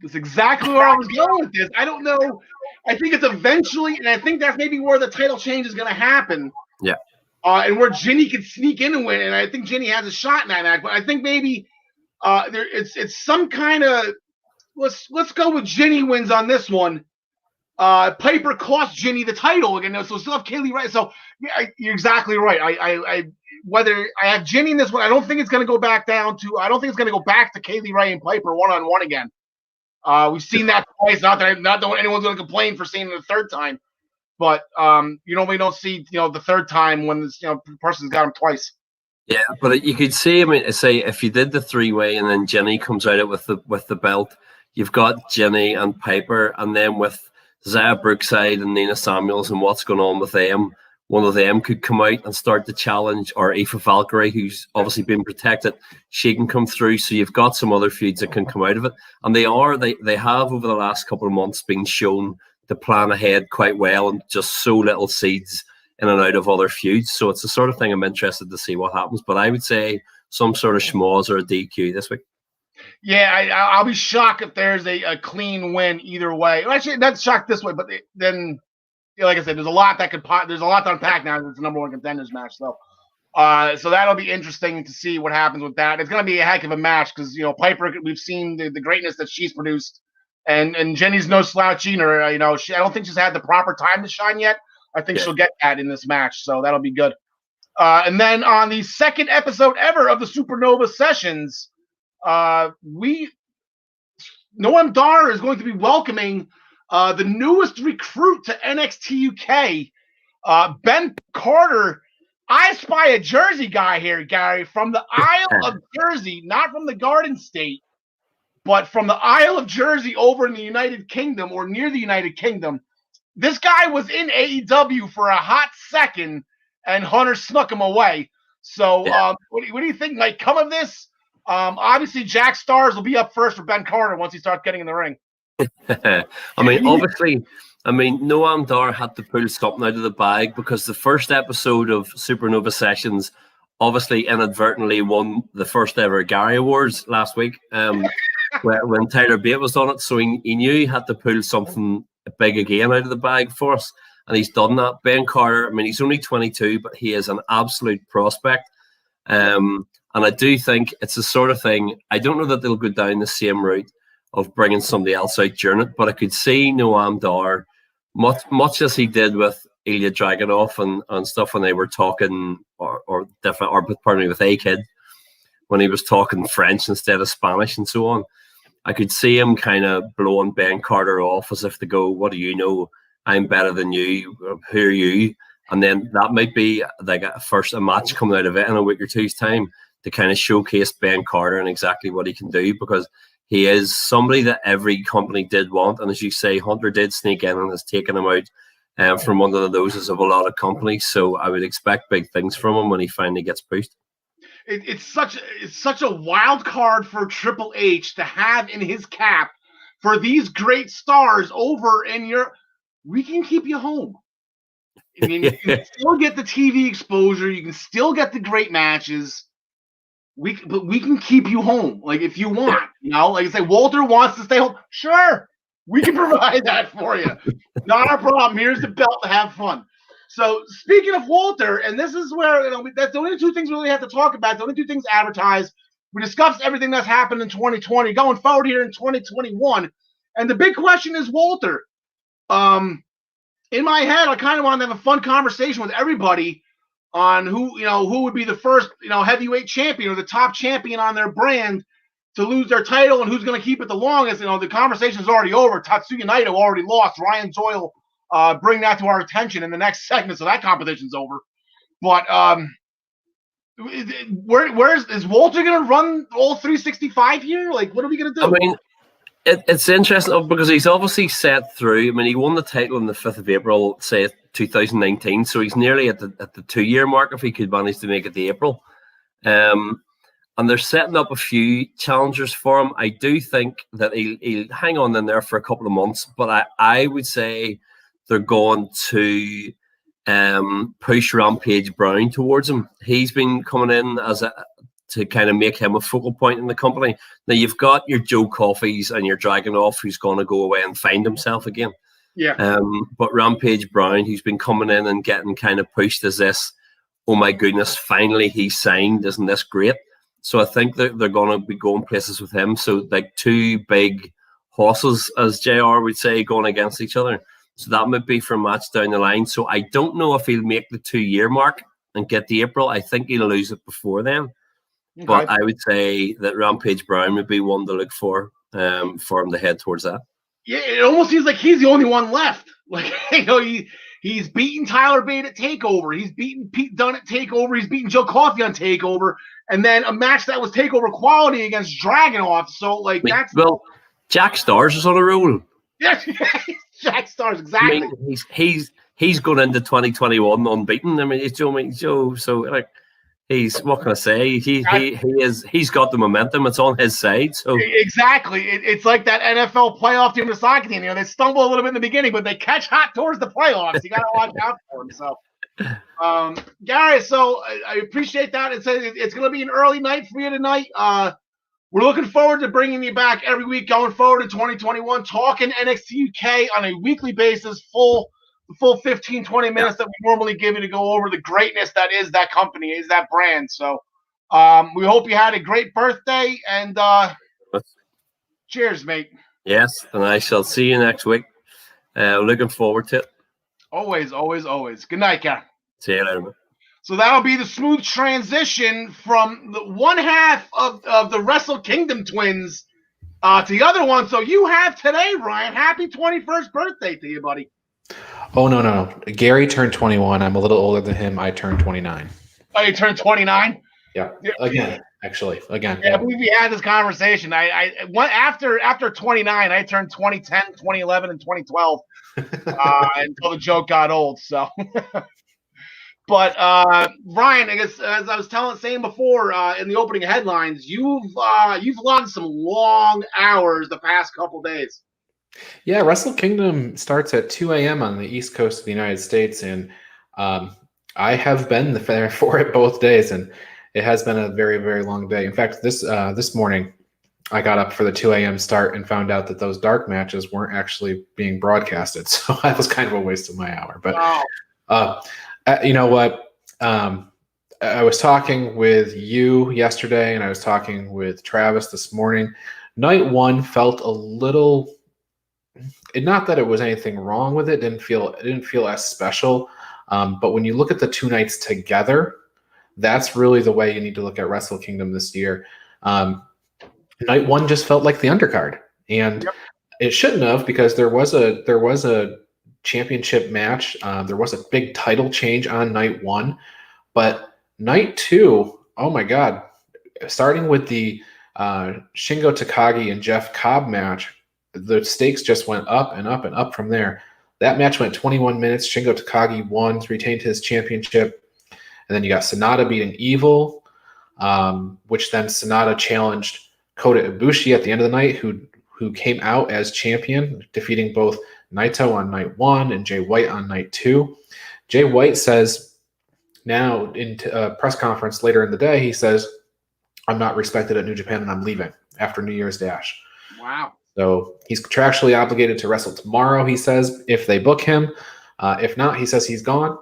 That's exactly where I was going with this. I don't know. I think it's eventually, and I think that's maybe where the title change is going to happen. Yeah. And where Ginny could sneak in and win, and I think Ginny has a shot in that match. But I think maybe it's some kind of let's go with Ginny wins on this one. Piper cost Ginny the title again, so still have Kaylee Ray. So yeah, you're exactly right. I whether I have Ginny in this one, I don't think it's going to go back down to. I don't think it's going to go back to Kaylee Ray and Piper 1-on-1 again. We've seen that twice. Not that anyone's going to complain for seeing it the third time, but we don't see the third time when this the person's got him twice. Yeah, but you could see. I mean, say if you did the 3-way and then Jenny comes out with the belt, you've got Jenny and Piper, and then with Zaya Brookside and Nina Samuels and what's going on with them, one of them could come out and start the challenge, or Aoife Valkyrie, who's obviously been protected, she can come through. So you've got some other feuds that can come out of it. And they have over the last couple of months been shown to plan ahead quite well and just sow little seeds in and out of other feuds. So it's the sort of thing I'm interested to see what happens. But I would say some sort of schmoz or a DQ this week. Yeah, I'll be shocked if there's a clean win either way. Actually, not shocked this way, but then, like I said, there's a lot to unpack now. It's the number 1 contenders match, so that'll be interesting to see what happens with that. It's going to be a heck of a match because Piper, we've seen the greatness that she's produced, And Jenny's no slouch either. I don't think she's had the proper time to shine yet. I think she'll get that in this match, so that'll be good. And then on the second episode ever of the Supernova Sessions, Noam Dar is going to be welcoming the newest recruit to NXT UK, Ben Carter. I spy a Jersey guy here, Gary, from the Isle of Jersey, not from the Garden State, but from the Isle of Jersey over in the United Kingdom or near the United Kingdom. This guy was in AEW for a hot second, and Hunter snuck him away. So what do you think might come of this? Obviously, Jack Stars will be up first for Ben Carter once he starts getting in the ring. Obviously, Noam Dar had to pull something out of the bag because the first episode of Supernova Sessions obviously inadvertently won the first ever Gary Awards last week when Tyler Bate was on it. So he knew he had to pull something big again out of the bag for us. And he's done that. Ben Carter, he's only 22, but he is an absolute prospect. And I do think it's the sort of thing, I don't know that they'll go down the same route of bringing somebody else out during it, but I could see Noam Dar, much as he did with Ilya Dragunov and stuff when they were talking, with A-Kid, when he was talking French instead of Spanish and so on. I could see him kind of blowing Ben Carter off as if to go, what do you know? I'm better than you. Who are you? And then that might be like a match coming out of it in a week or two's time to kind of showcase Ben Carter and exactly what he can do, because he is somebody that every company did want. And as you say, Hunter did sneak in and has taken him out from under the noses of a lot of companies. So I would expect big things from him when he finally gets pushed. It's such a wild card for Triple H to have in his cap for these great stars over in Europe. We can keep you home. You can still get the TV exposure. You can still get the great matches. But we can keep you home, like if you want. Like I say, Walter wants to stay home. Sure, we can provide that for you. Not a problem. Here's the belt to have fun. So speaking of Walter, and this is where that's the only two things we really have to talk about. The only two things advertised. We discussed everything that's happened in 2020, going forward here in 2021, and the big question is Walter. In my head, I kind of want to have a fun conversation with everybody on who would be the first heavyweight champion or the top champion on their brand to lose their title and who's going to keep it the longest. The conversation's already over. Tatsuya Naito already lost. Ryan Doyle bring that to our attention in the next segment, so that competition's over. But is Walter going to run all 365 here? Like, what are we going to do? It's interesting because he's obviously set through. He won the title on the 5th of April, say 2019. So he's nearly at the 2-year mark if he could manage to make it to April. And they're setting up a few challengers for him. I do think that he'll hang on in there for a couple of months, but I would say they're going to push Rampage Brown towards him. He's been coming in to kind of make him a focal point in the company. Now, you've got your Joe Coffeys and your Dragunov who's going to go away and find himself again. Yeah. But Rampage Brown, who's been coming in and getting kind of pushed as this, oh my goodness, finally he's signed, isn't this great? So I think that they're going to be going places with him. So like two big horses, as JR would say, going against each other. So that might be for a match down the line. So I don't know if he'll make the 2-year mark and get to April. I think he'll lose it before then. Okay. But I would say that Rampage Brown would be one to look for him to head towards that. Yeah, it almost seems like he's the only one left. Like, he's beaten Tyler Bate at TakeOver. He's beaten Pete Dunne at TakeOver. He's beaten Joe Coffey on TakeOver. And then a match that was TakeOver quality against Dragunov. So, Jack Stars is on a roll. Yeah, Jack Stars, exactly. He's going into 2021 unbeaten. It's Joe. So, like, he's, what can I say? He's got the momentum. It's on his side. So exactly, it's like that NFL playoff team, the soccer team. They stumble a little bit in the beginning, but they catch hot towards the playoffs. You got to watch out for them. So, Gary, so I appreciate that. It's going to be an early night for you tonight. We're looking forward to bringing you back every week going forward in 2021, talking NXT UK on a weekly basis, the full 15, 20 minutes that we normally give you to go over the greatness that is that company, is that brand. So we hope you had a great birthday, and cheers, mate. Yes, and I shall see you next week. Looking forward to it. Always, always, always. Good night, Kat. See you later, man. So that'll be the smooth transition from the one half of the Wrestle Kingdom twins to the other one. So you have today, Ryan. Happy 21st birthday to you, buddy. Oh, no. Gary turned 21. I'm a little older than him. I turned 29. Oh, you turned 29? Yeah. Again. Yeah, I believe we had this conversation. After 29, I turned 2010, 2011, and 2012 until the joke got old. So, but Ryan, I guess as I was saying before in the opening headlines, you've logged some long hours the past couple days. Yeah, Wrestle Kingdom starts at 2 a.m. on the East Coast of the United States, and I have been there for it both days, and it has been a very, very long day. In fact, this morning, I got up for the 2 a.m. start and found out that those dark matches weren't actually being broadcasted, so that was kind of a waste of my hour. But you know what? I was talking with you yesterday, and I was talking with Travis this morning. Night one felt a little. Not that it was anything wrong with it. It didn't feel as special. But when you look at the two nights together, that's really the way you need to look at Wrestle Kingdom this year. Night one just felt like the undercard, and it shouldn't have, because there was a championship match. There was a big title change on night one, but night two, oh my God! Starting with the Shingo Takagi and Jeff Cobb match, the stakes just went up and up and up from there. That match went 21 minutes. Shingo Takagi won, retained his championship. And then you got Sonata beating Evil, which then Sonata challenged Kota Ibushi at the end of the night, who came out as champion, defeating both Naito on night one and Jay White on night two. Jay White says now in a press conference later in the day, he says, "I'm not respected at New Japan and I'm leaving after New Year's Dash." Wow. So he's contractually obligated to wrestle tomorrow, he says, if they book him. If not, he says he's gone.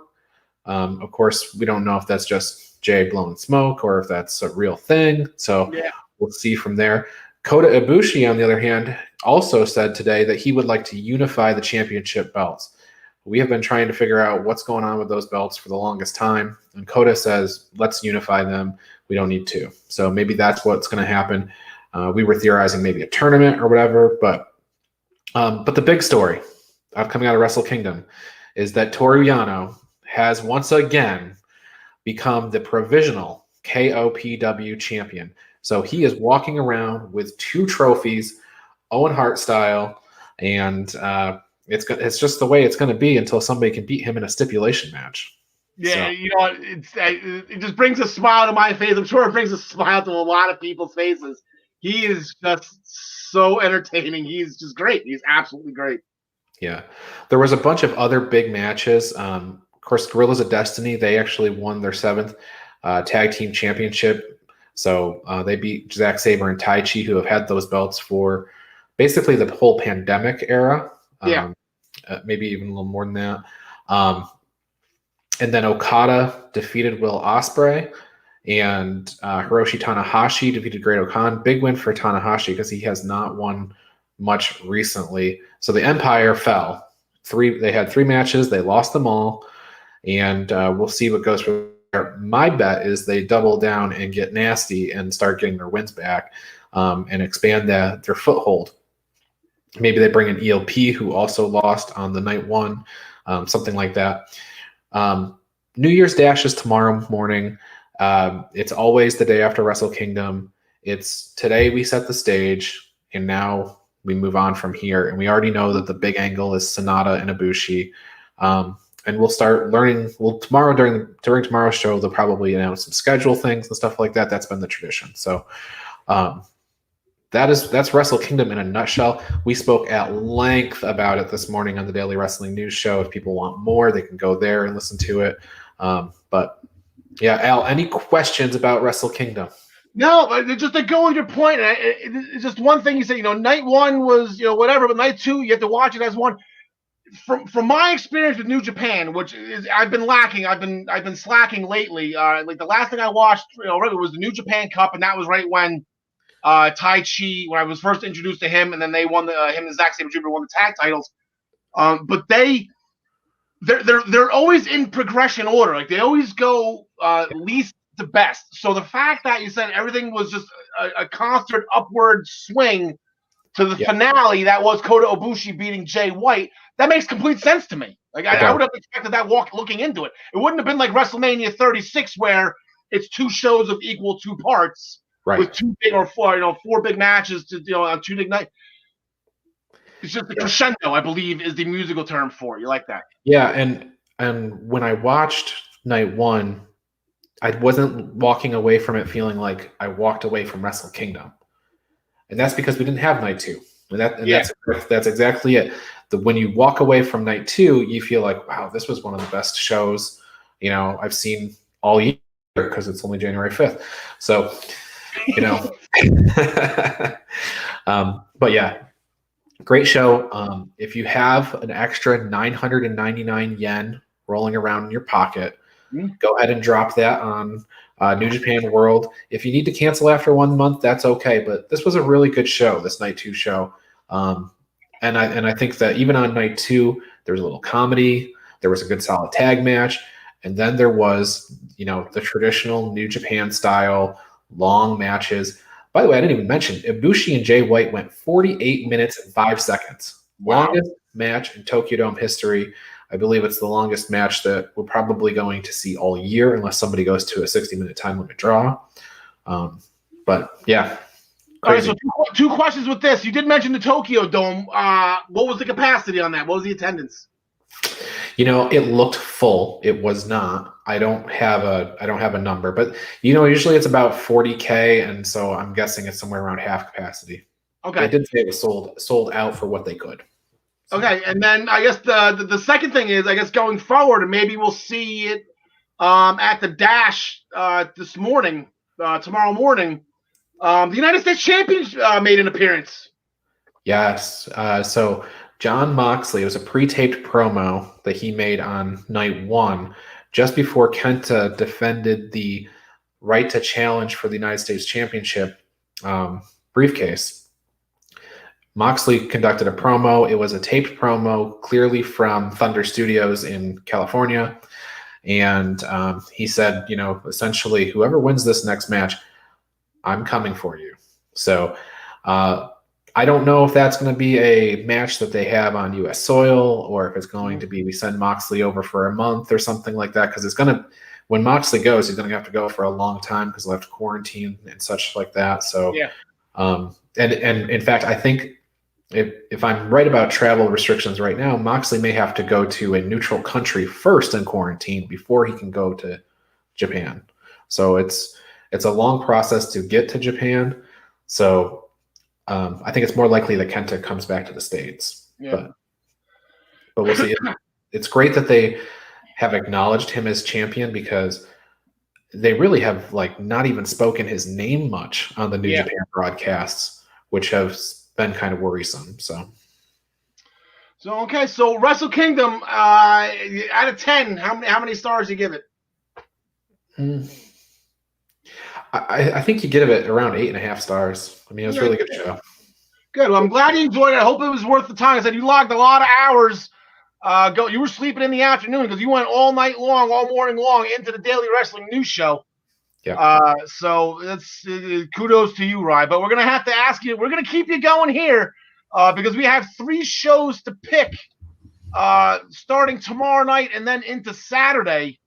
Of course, we don't know if that's just Jay blowing smoke or if that's a real thing. So we'll see from there. Kota Ibushi, on the other hand, also said today that he would like to unify the championship belts. We have been trying to figure out what's going on with those belts for the longest time. And Kota says, let's unify them. We don't need to. So maybe that's what's going to happen. We were theorizing maybe a tournament or whatever, but the big story coming out of Wrestle Kingdom is that Toru Yano has once again become the provisional KOPW champion. So he is walking around with 2 trophies, Owen Hart style, and it's just the way it's going to be until somebody can beat him in a stipulation match. Yeah, so. You know what? It just brings a smile to my face. I'm sure it brings a smile to a lot of people's faces. He is just so entertaining. He's just great. He's absolutely great. Yeah. There was a bunch of other big matches. Of course, Guerrillas of Destiny, they actually won their 7th tag team championship. So they beat Zack Sabre and Tai Chi, who have had those belts for basically the whole pandemic era. Maybe even a little more than that. And then Okada defeated Will Ospreay. And Hiroshi Tanahashi defeated Great-O-Khan. Big win for Tanahashi because he has not won much recently. So the Empire fell. They had 3 matches. They lost them all. And we'll see what goes from there. My bet is they double down and get nasty and start getting their wins back and expand their foothold. Maybe they bring in ELP, who also lost on the night one, something like that. New Year's Dash is tomorrow morning. It's always the day after Wrestle Kingdom. It's today we set the stage, and now we move on from here. And we already know that the big angle is Sonata and Ibushi. And we'll start learning. Well, tomorrow during tomorrow's show, they'll probably announce some schedule things and stuff like that. That's been the tradition. So that's Wrestle Kingdom in a nutshell. We spoke at length about it this morning on the Daily Wrestling News Show. If people want more, they can go there and listen to it. But yeah, Al, any questions about Wrestle Kingdom? No, but just to go on your point, it's just one thing you said. Night one was whatever, but night two you have to watch it as one. From my experience with New Japan, which is I've been lacking, I've been slacking lately. Like the last thing I watched, was the New Japan Cup, and that was right when Tai Chi when I was first introduced to him, and then they won him and Zack Sabre Jr. won the tag titles. But they're always in progression order. Like they always go least to best. So the fact that you said everything was just a constant upward swing to the finale that was Kota Ibushi beating Jay White, that makes complete sense to me. Like I would have expected that looking into it. It wouldn't have been like WrestleMania 36 where it's 2 shows of equal 2 parts with 2 big or 4 big matches on 2 big nights. It's just the crescendo, I believe, is the musical term for it. You like that? Yeah, and when I watched night 1, I wasn't walking away from it feeling like I walked away from Wrestle Kingdom. And that's because we didn't have night 2. That's exactly it. When you walk away from night 2, you feel like, wow, this was one of the best shows, I've seen all year because it's only January 5th. So, but yeah, great show. If you have an extra 999 yen rolling around in your pocket, go ahead and drop that on New Japan World. If you need to cancel after 1 month, that's okay. But this was a really good show, this night 2 show. And I think that even on night 2, there was a little comedy. There was a good solid tag match. And then there was, the traditional New Japan style long matches. By the way, I didn't even mention Ibushi and Jay White went 48 minutes and 5 seconds. Wow. Longest match in Tokyo Dome history. I believe it's the longest match that we're probably going to see all year unless somebody goes to a 60-minute time limit draw. But yeah. Crazy. All right, so 2 questions with this. You did mention the Tokyo Dome. What was the capacity on that? What was the attendance? It looked full. It was not. I don't have a number, but usually it's about 40K, and so I'm guessing it's somewhere around half capacity. Okay. They did say it was sold out for what they could. So. Okay, and then I guess the second thing is, I guess going forward, and maybe we'll see it at the Dash tomorrow morning. The United States champion made an appearance. Yes. So Jon Moxley, it was a pre-taped promo that he made on night 1, just before Kenta defended the right to challenge for the United States Championship briefcase. Moxley conducted a promo. It was a taped promo, clearly from Thunder Studios in California. And he said, essentially, whoever wins this next match, I'm coming for you. So I don't know if that's going to be a match that they have on U.S. soil or if it's going to be we send Moxley over for a month or something like that. Because when Moxley goes, he's going to have to go for a long time because he'll have to quarantine and such like that. So, yeah. And in fact, I think if I'm right about travel restrictions right now, Moxley may have to go to a neutral country first in quarantine before he can go to Japan. So it's a long process to get to Japan. So I think it's more likely that Kenta comes back to the States. Yeah. But we'll see. It's great that they have acknowledged him as champion because they really have not even spoken his name much on the New Japan broadcasts, which have been kind of worrisome. So Wrestle Kingdom, out of 10, how many stars do you give it? I think you give it around 8.5 stars. I mean, it was a really good show. Good. Well, I'm glad you enjoyed it. I hope it was worth the time. I said you logged a lot of hours. You were sleeping in the afternoon because you went all night long, all morning long into the Daily Wrestling News Show. Yeah. So that's kudos to you, Ryan. But we're gonna have to ask you. We're gonna keep you going here because we have 3 shows to pick starting tomorrow night and then into Saturday.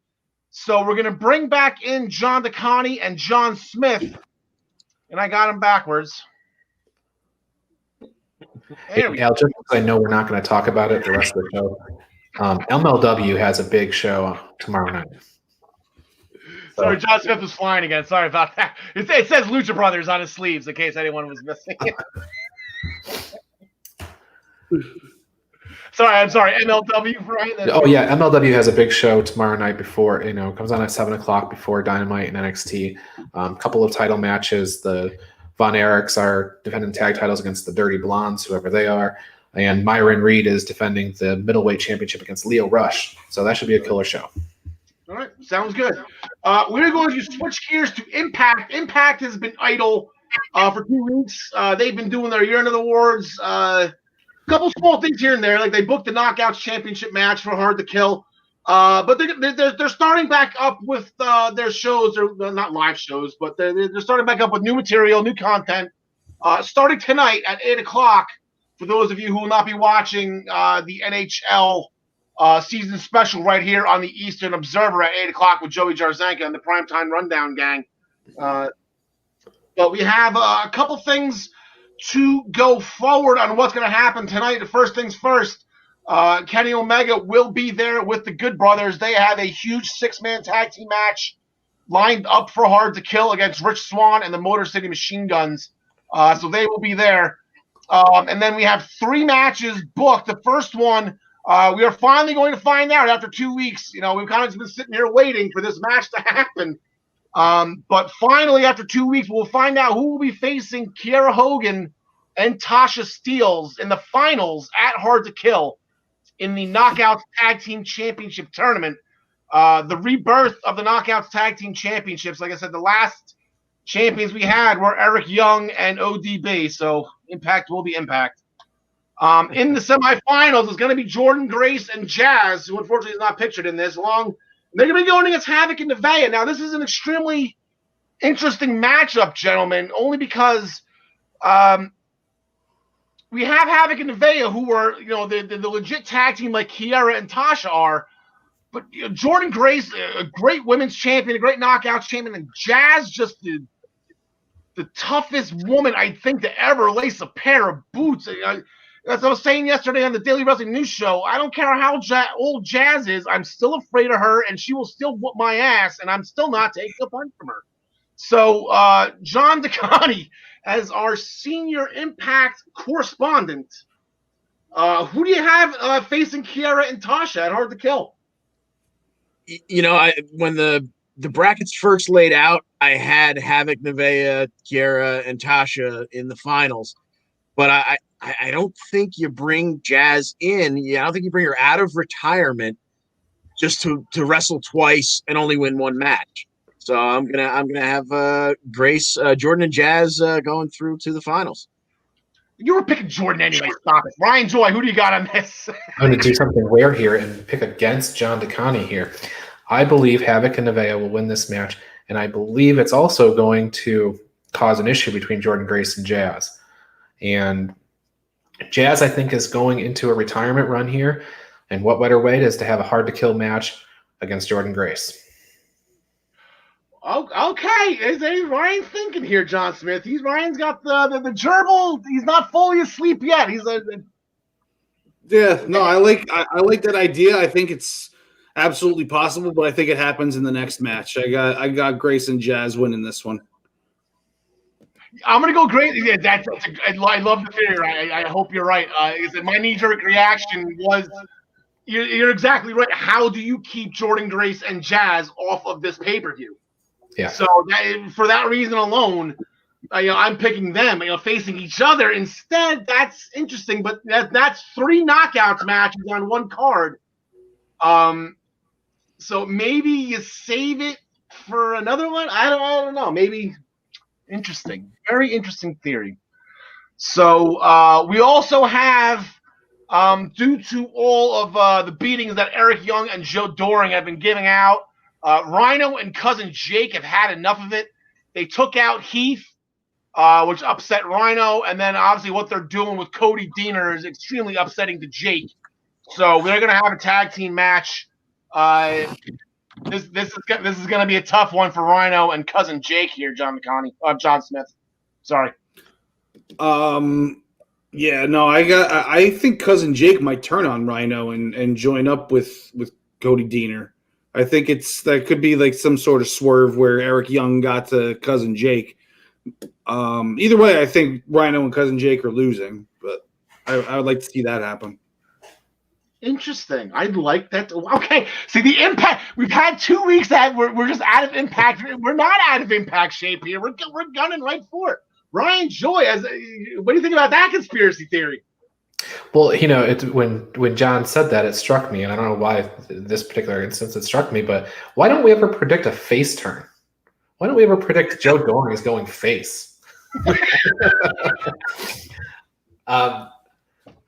So we're gonna bring back in John DeConnie and John Smith, and I got them backwards. Al, just because I know we're not going to talk about it the rest of the show, MLW has a big show tomorrow night. Sorry, John Smith was flying again. Sorry about that. It says Lucha Brothers on his sleeves in case anyone was missing. I'm sorry. MLW, right? Oh, yeah. MLW has a big show tomorrow night before, comes on at 7 o'clock before Dynamite and NXT. Couple of title matches. The Von Erichs are defending tag titles against the Dirty Blondes, whoever they are. And Myron Reed is defending the middleweight championship against Leo Rush. So that should be a killer show. All right. Sounds good. We're going to switch gears to Impact. Impact has been idle for 2 weeks. They've been doing their year-end awards. A couple small things here and there, like they booked the Knockouts Championship match for Hard to Kill. But they're starting back up with their shows. They're not live shows, but they're starting back up with new material, new content. Starting tonight at 8 o'clock. For those of you who will not be watching the NHL season special right here on the Eastern Observer at 8 o'clock with Joey Jarzanka and the Primetime Rundown gang. But we have a couple things to go forward on what's going to happen tonight. The first things first, Kenny Omega will be there with the Good Brothers. They have a huge 6-man tag team match lined up for Hard to Kill against Rich Swann and the Motor City Machine Guns. So they will be there. And then we have 3 matches booked. The first one, we are finally going to find out after 2 weeks. You know, we've kind of been sitting here waiting for this match to happen. But finally, after 2 weeks, we'll find out who will be facing Kiera Hogan and Tasha Steelz in the finals at Hard to Kill in the Knockouts Tag Team Championship Tournament. The rebirth of the Knockouts Tag Team Championships. Like I said, the last champions we had were Eric Young and ODB, so Impact will be Impact. In the semifinals, it's going to be Jordan Grace and Jazz, who unfortunately is not pictured in this. They're going to be going against Havoc and Nevaeh. Now, this is an extremely interesting matchup, gentlemen, only because we have Havoc and Nevaeh, who were, the legit tag team like Kiera and Tasha are. But Jordan Grace, a great women's champion, a great knockouts champion, and Jazz, just the toughest woman I think to ever lace a pair of boots. As I was saying yesterday on the Daily Wrestling News Show, I don't care how old Jazz is, I'm still afraid of her, and she will still whoop my ass, and I'm still not taking a punch from her. So, John DeConnie, as our senior Impact correspondent, who do you have facing Kiera and Tasha at Hard to Kill? When the brackets first laid out, I had Havoc, Nevaeh, Kiera, and Tasha in the finals. But I don't think you bring Jazz in. I don't think you bring her out of retirement just to wrestle twice and only win one match. So I'm gonna have Grace, Jordan, and Jazz going through to the finals. You were picking Jordan anyway. Stop it, Ryan Joy. Who do you got on this? I'm going to do something rare here and pick against John DeConnie here. I believe Havoc and Nevaeh will win this match, and I believe it's also going to cause an issue between Jordan Grace and Jazz. And Jazz, I think, is going into a retirement run here, and what better way is to have a hard-to-kill match against Jordan Grace. Okay, is Ryan thinking here, John Smith? Ryan's got the gerbil. He's not fully asleep yet. Yeah, no, I like that idea. I think it's absolutely possible, but I think it happens in the next match. I got Grace and Jazz winning this one. I'm gonna go Grace. Yeah, I love the theory. I hope you're right. My knee-jerk reaction was, you're exactly right. How do you keep Jordan Grace and Jazz off of this pay-per-view? Yeah. So for that reason alone, I'm picking them. Facing each other instead. That's interesting, but that's 3 knockouts matches on one card. So maybe you save it for another one. I don't know. Maybe. Interesting. Very interesting theory. So we also have, due to all of the beatings that Eric Young and Joe Doring have been giving out, Rhino and Cousin Jake have had enough of it. They took out Heath, which upset Rhino, and then obviously what they're doing with Cody Deaner is extremely upsetting to Jake. So they're going to have a tag team match. This is going to be a tough one for Rhino and Cousin Jake here, John Smith. Sorry. Yeah, no, I think Cousin Jake might turn on Rhino and join up with Cody Deaner. I think that could be like some sort of swerve where Eric Young got to Cousin Jake. Either way, I think Rhino and Cousin Jake are losing, but I would like to see that happen. Interesting. I'd like that. Okay. See, the Impact. We've had 2 weeks that we're just out of Impact. We're not out of Impact shape here. We're gunning right for it. Ryan Joy, what do you think about that conspiracy theory? Well, when John said that, it struck me, and I don't know why this particular instance it struck me, but why don't we ever predict a face turn? Why don't we ever predict Joe Doring is going face?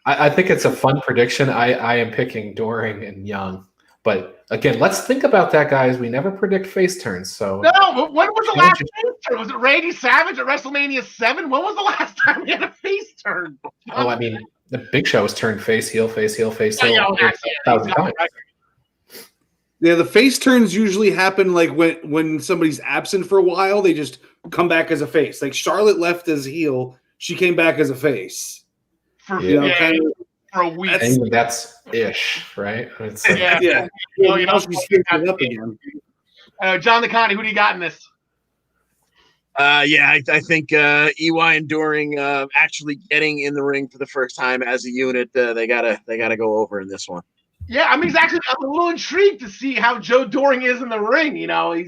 I think it's a fun prediction. I am picking Doring and Young. But again, let's think about that, guys. We never predict face turns. So No, but when was the last face turn? Was it Randy Savage at WrestleMania 7? When was the last time we had a face turn? Oh, I mean, the Big Show has turned face, heel, face, heel, face, heel. Yeah, the face turns usually happen like when somebody's absent for a while, they just come back as a face. Like Charlotte left as heel, she came back as a face. For a week. That's ish, right? It's like, yeah. She's picking it up again. John Takagi, who do you got in this? I think EY and Doring actually getting in the ring for the first time as a unit. They gotta go over in this one. Yeah, I mean, I'm a little intrigued to see how Joe Doring is in the ring. You know, you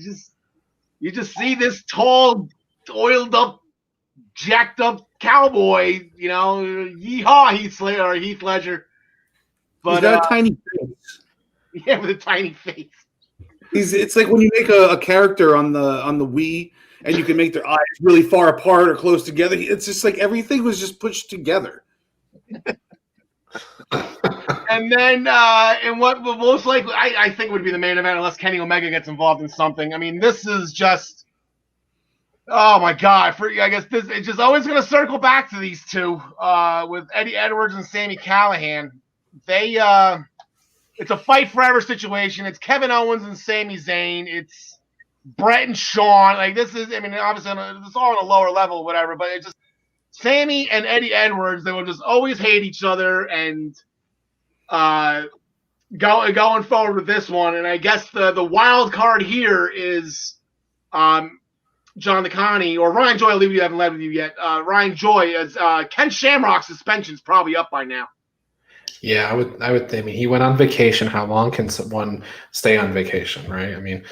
just see this tall, oiled up, jacked up cowboy. You know, yeehaw, Heath Ledger. But he's got a tiny face. Yeah, with a tiny face. It's like when you make a character on the Wii, and you can make their eyes really far apart or close together. It's just like everything was just pushed together. And then, and what will most likely, I think would be the main event, unless Kenny Omega gets involved in something. I mean, this is just, oh my God! I guess it's just always going to circle back to these two with Eddie Edwards and Sami Callihan. It's a fight forever situation. It's Kevin Owens and Sami Zayn. It's Brett and Shawn. Like this is, I mean, obviously it's all on a lower level, whatever. But it's just Sami and Eddie Edwards. They will just always hate each other and. Going forward with this one, and I guess the wild card here is John Takagi or Ryan Joy. I'll leave you, haven't led with you yet. Ryan Joy, as Ken Shamrock's suspension's probably up by now. Yeah, I would think. I mean, he went on vacation. How long can one stay on vacation, right? I mean,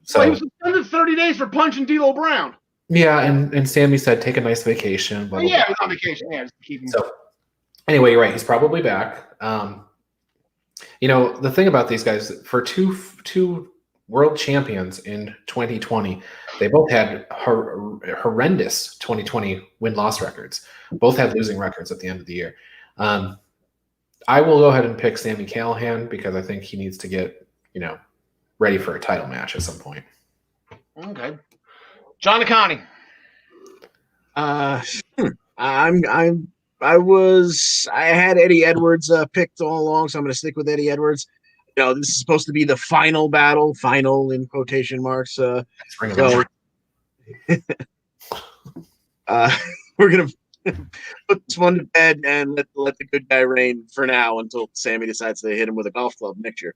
so he was suspended 30 days for punching D'Lo Brown. Yeah, and Sami said take a nice vacation. Blah, blah, blah. He was on vacation. Yeah, just keep him. So anyway, you're right. He's probably back. The thing about these guys, for two world champions in 2020, they both had horrendous 2020 win-loss records. Both had losing records at the end of the year. I will go ahead and pick Sami Callihan because I think he needs to get, ready for a title match at some point. Okay. John Takagi. I had Eddie Edwards picked all along, so I'm going to stick with Eddie Edwards. This is supposed to be the final battle, final in quotation marks. So we're going to put this one to bed and let the good guy reign for now until Sami decides to hit him with a golf club next year.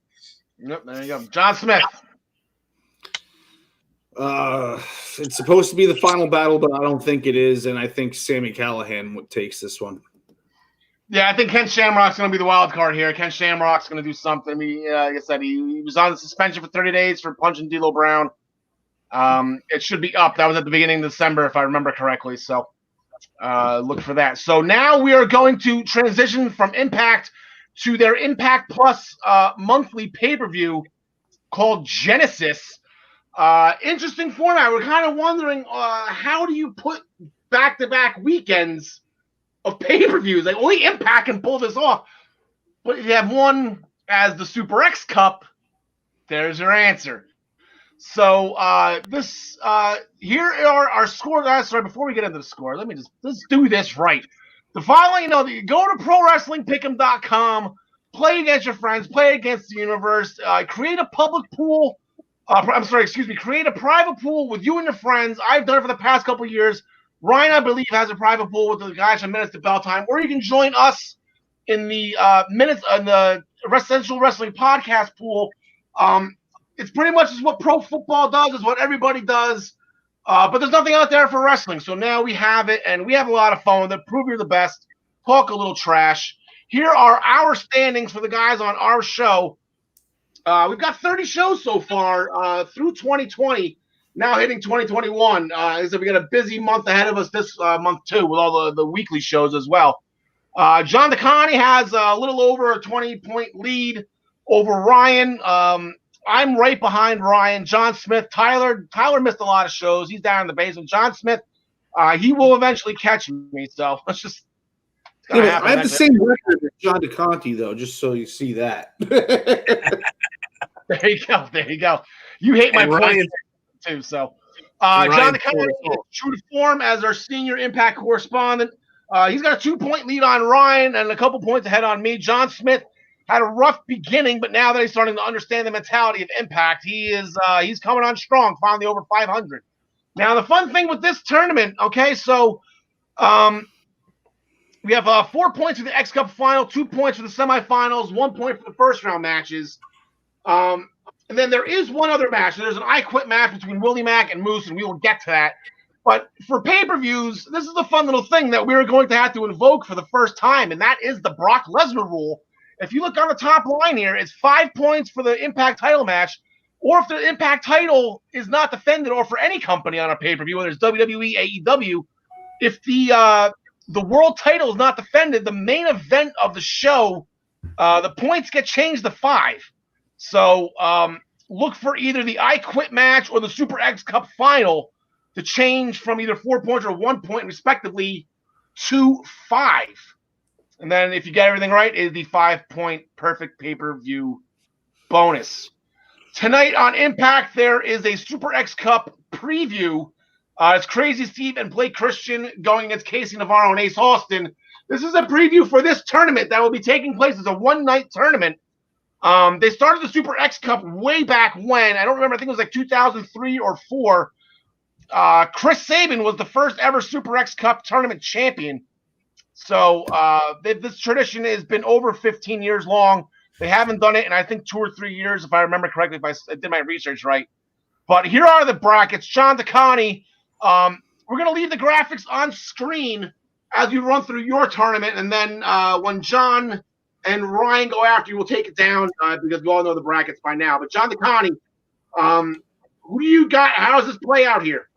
Yep, there you go. John Smith. It's supposed to be the final battle, but I don't think it is, and I think Sami Callihan takes this one. Yeah, I think Ken Shamrock's going to be the wild card here. Ken Shamrock's going to do something. Like I said, he was on suspension for 30 days for punching D'Lo Brown. It should be up. That was at the beginning of December, if I remember correctly. So look for that. So now we are going to transition from Impact to their Impact Plus monthly pay-per-view called Genesis. Interesting format. We're kind of wondering how do you put back-to-back weekends of pay-per-views? Like only Impact can pull this off. But if you have one as the Super X Cup, there's your answer. So here are our scores. Sorry, before we get into the score, let's do this right. The following, that you go to ProWrestlingPick'em.com, play against your friends, play against the universe, create a public pool. Create a private pool with you and your friends. I've done it for the past couple of years. Ryan, I believe, has a private pool with the guys from Minutes to Bell Time, or you can join us in the the Essential Wrestling Podcast pool. It's pretty much what pro football does, is what everybody does. But there's nothing out there for wrestling. So now we have it, and we have a lot of fun with it. Prove you're the best. Talk a little trash. Here are our standings for the guys on our show. We've got 30 shows so far through 2020. Now hitting 2021. So we got a busy month ahead of us this month too, with all the weekly shows as well. John Takagi has a little over a 20-point lead over Ryan. I'm right behind Ryan. John Smith, Tyler missed a lot of shows. He's down in the basement. John Smith He will eventually catch me. So let's just. Yeah, I have the same record as John DeConte, though, just so you see that. There you go. There you go. You hate my point too. So, John DeConte is true to form as our senior Impact correspondent. He's got a 2-point lead on Ryan and a couple points ahead on me. John Smith had a rough beginning, but now that he's starting to understand the mentality of Impact, he's coming on strong, finally over 500. Now, the fun thing with this tournament, okay, so we have 4 points for the X Cup final, 2 points for the semifinals, 1 point for the first round matches. And then there is one other match. There's an I Quit match between Willie Mack and Moose, and we will get to that. But for pay-per-views, this is a fun little thing that we're going to have to invoke for the first time, and that is the Brock Lesnar rule. If you look on the top line here, it's 5 points for the Impact title match, or if the Impact title is not defended, or for any company on a pay-per-view, whether it's WWE, AEW, if the world title is not defended, the main event of the show, the points get changed to 5. So look for either the I Quit match or the Super X Cup final to change from either 4 points or 1 point, respectively, to 5. And then if you get everything right, it's the 5-point perfect pay-per-view bonus. Tonight on Impact, there is a Super X Cup preview. It's Crazy Steve and Blake Christian going against Casey Navarro and Ace Austin. This is a preview for this tournament that will be taking place as a one-night tournament. They started the Super X Cup way back when. I don't remember. I think it was like 2003 or 4. Chris Sabin was the first ever Super X Cup tournament champion. So this tradition has been over 15 years long. They haven't done it in, I think, 2 or 3 years, if I remember correctly, if I did my research right. But here are the brackets. John DeConte, we're going to leave the graphics on screen as we run through your tournament. And then when John and Ryan go after you, we'll take it down because we all know the brackets by now. But John DeConte, who do you got? How does this play out here?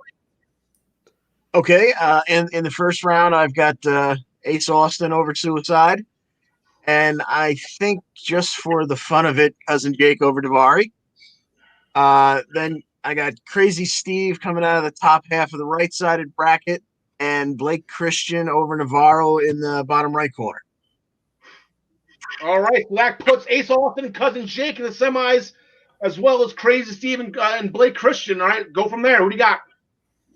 Okay, in the first round, I've got Ace Austin over Suicide. And I think just for the fun of it, Cousin Jake over Daivari. Then I got Crazy Steve coming out of the top half of the right-sided bracket, and Blake Christian over Navarro in the bottom right corner. All right, so that puts Ace Austin and Cousin Jake in the semis, as well as Crazy Steve and Blake Christian. All right, go from there. Who do you got?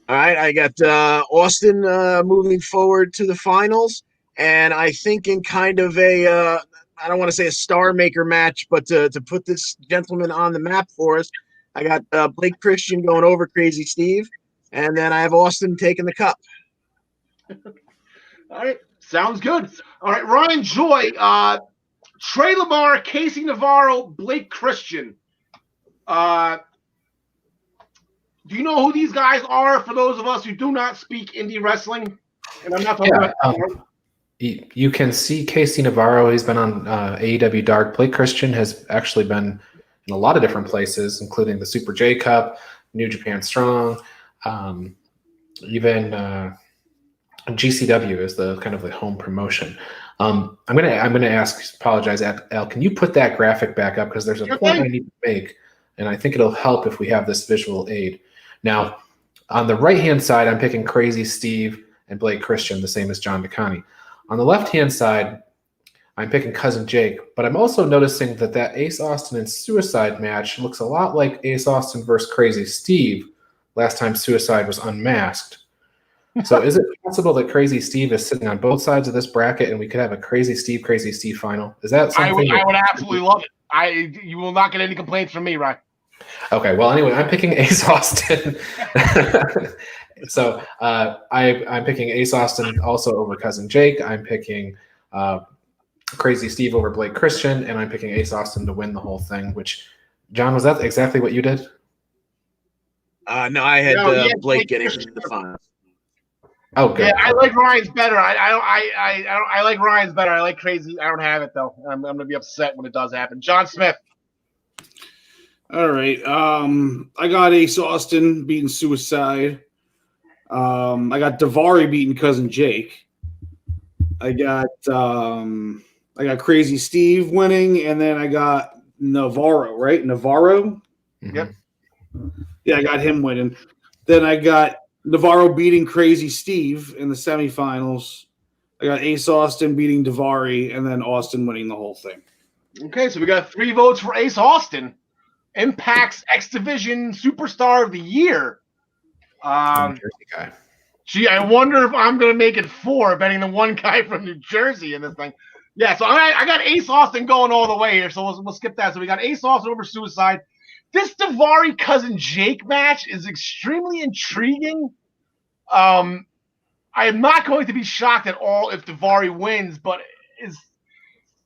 All right, I got Austin moving forward to the finals, and I think in kind of a I don't want to say a star maker match, but to put this gentleman on the map for us, I got Blake Christian going over Crazy Steve, and then I have Austin taking the cup. All right, sounds good. All right, Ryan Joy, Trey Lamar, Casey Navarro, Blake Christian. Do you know who these guys are for those of us who do not speak indie wrestling? And I'm not talking about you can see Casey Navarro. He's been on AEW Dark. Blake Christian has actually been in a lot of different places, including the Super J Cup, New Japan Strong, even GCW is the kind of the home promotion. I'm gonna apologize, Al. Can you put that graphic back up, because there's a point I need to make, and I think it'll help if we have this visual aid. Now, on the right-hand side, I'm picking Crazy Steve and Blake Christian, the same as John DeConte. On the left-hand side, I'm picking Cousin Jake, but I'm also noticing that Ace Austin and Suicide match looks a lot like Ace Austin versus Crazy Steve last time Suicide was unmasked. So is it possible that Crazy Steve is sitting on both sides of this bracket and we could have a Crazy Steve final? Is that something? I would absolutely love it. You will not get any complaints from me, Ryan. Okay, well, anyway, I'm picking Ace Austin. So I'm picking Ace Austin also over Cousin Jake. I'm picking Crazy Steve over Blake Christian, and I'm picking Ace Austin to win the whole thing. Which, John, was that exactly what you did? No, I had Blake getting into the finals. Oh, good. Yeah, I like Ryan's better. I like Ryan's better. I like Crazy. I don't have it though. I'm gonna be upset when it does happen. John Smith. All right. I got Ace Austin beating Suicide. I got Daivari beating Cousin Jake. I got Crazy Steve winning, and then I got Navarro, right? Navarro? Yep. Yeah, I got him winning. Then I got Navarro beating Crazy Steve in the semifinals. I got Ace Austin beating Daivari, and then Austin winning the whole thing. Okay, so we got 3 votes for Ace Austin, Impact's X Division Superstar of the Year. Jersey guy. Gee, I wonder if I'm going to make it 4, betting the one guy from New Jersey in this thing. Yeah, so I got Ace Austin going all the way here, so we'll skip that. So we got Ace Austin over Suicide. This Daivari Cousin Jake match is extremely intriguing. I am not going to be shocked at all if Daivari wins, but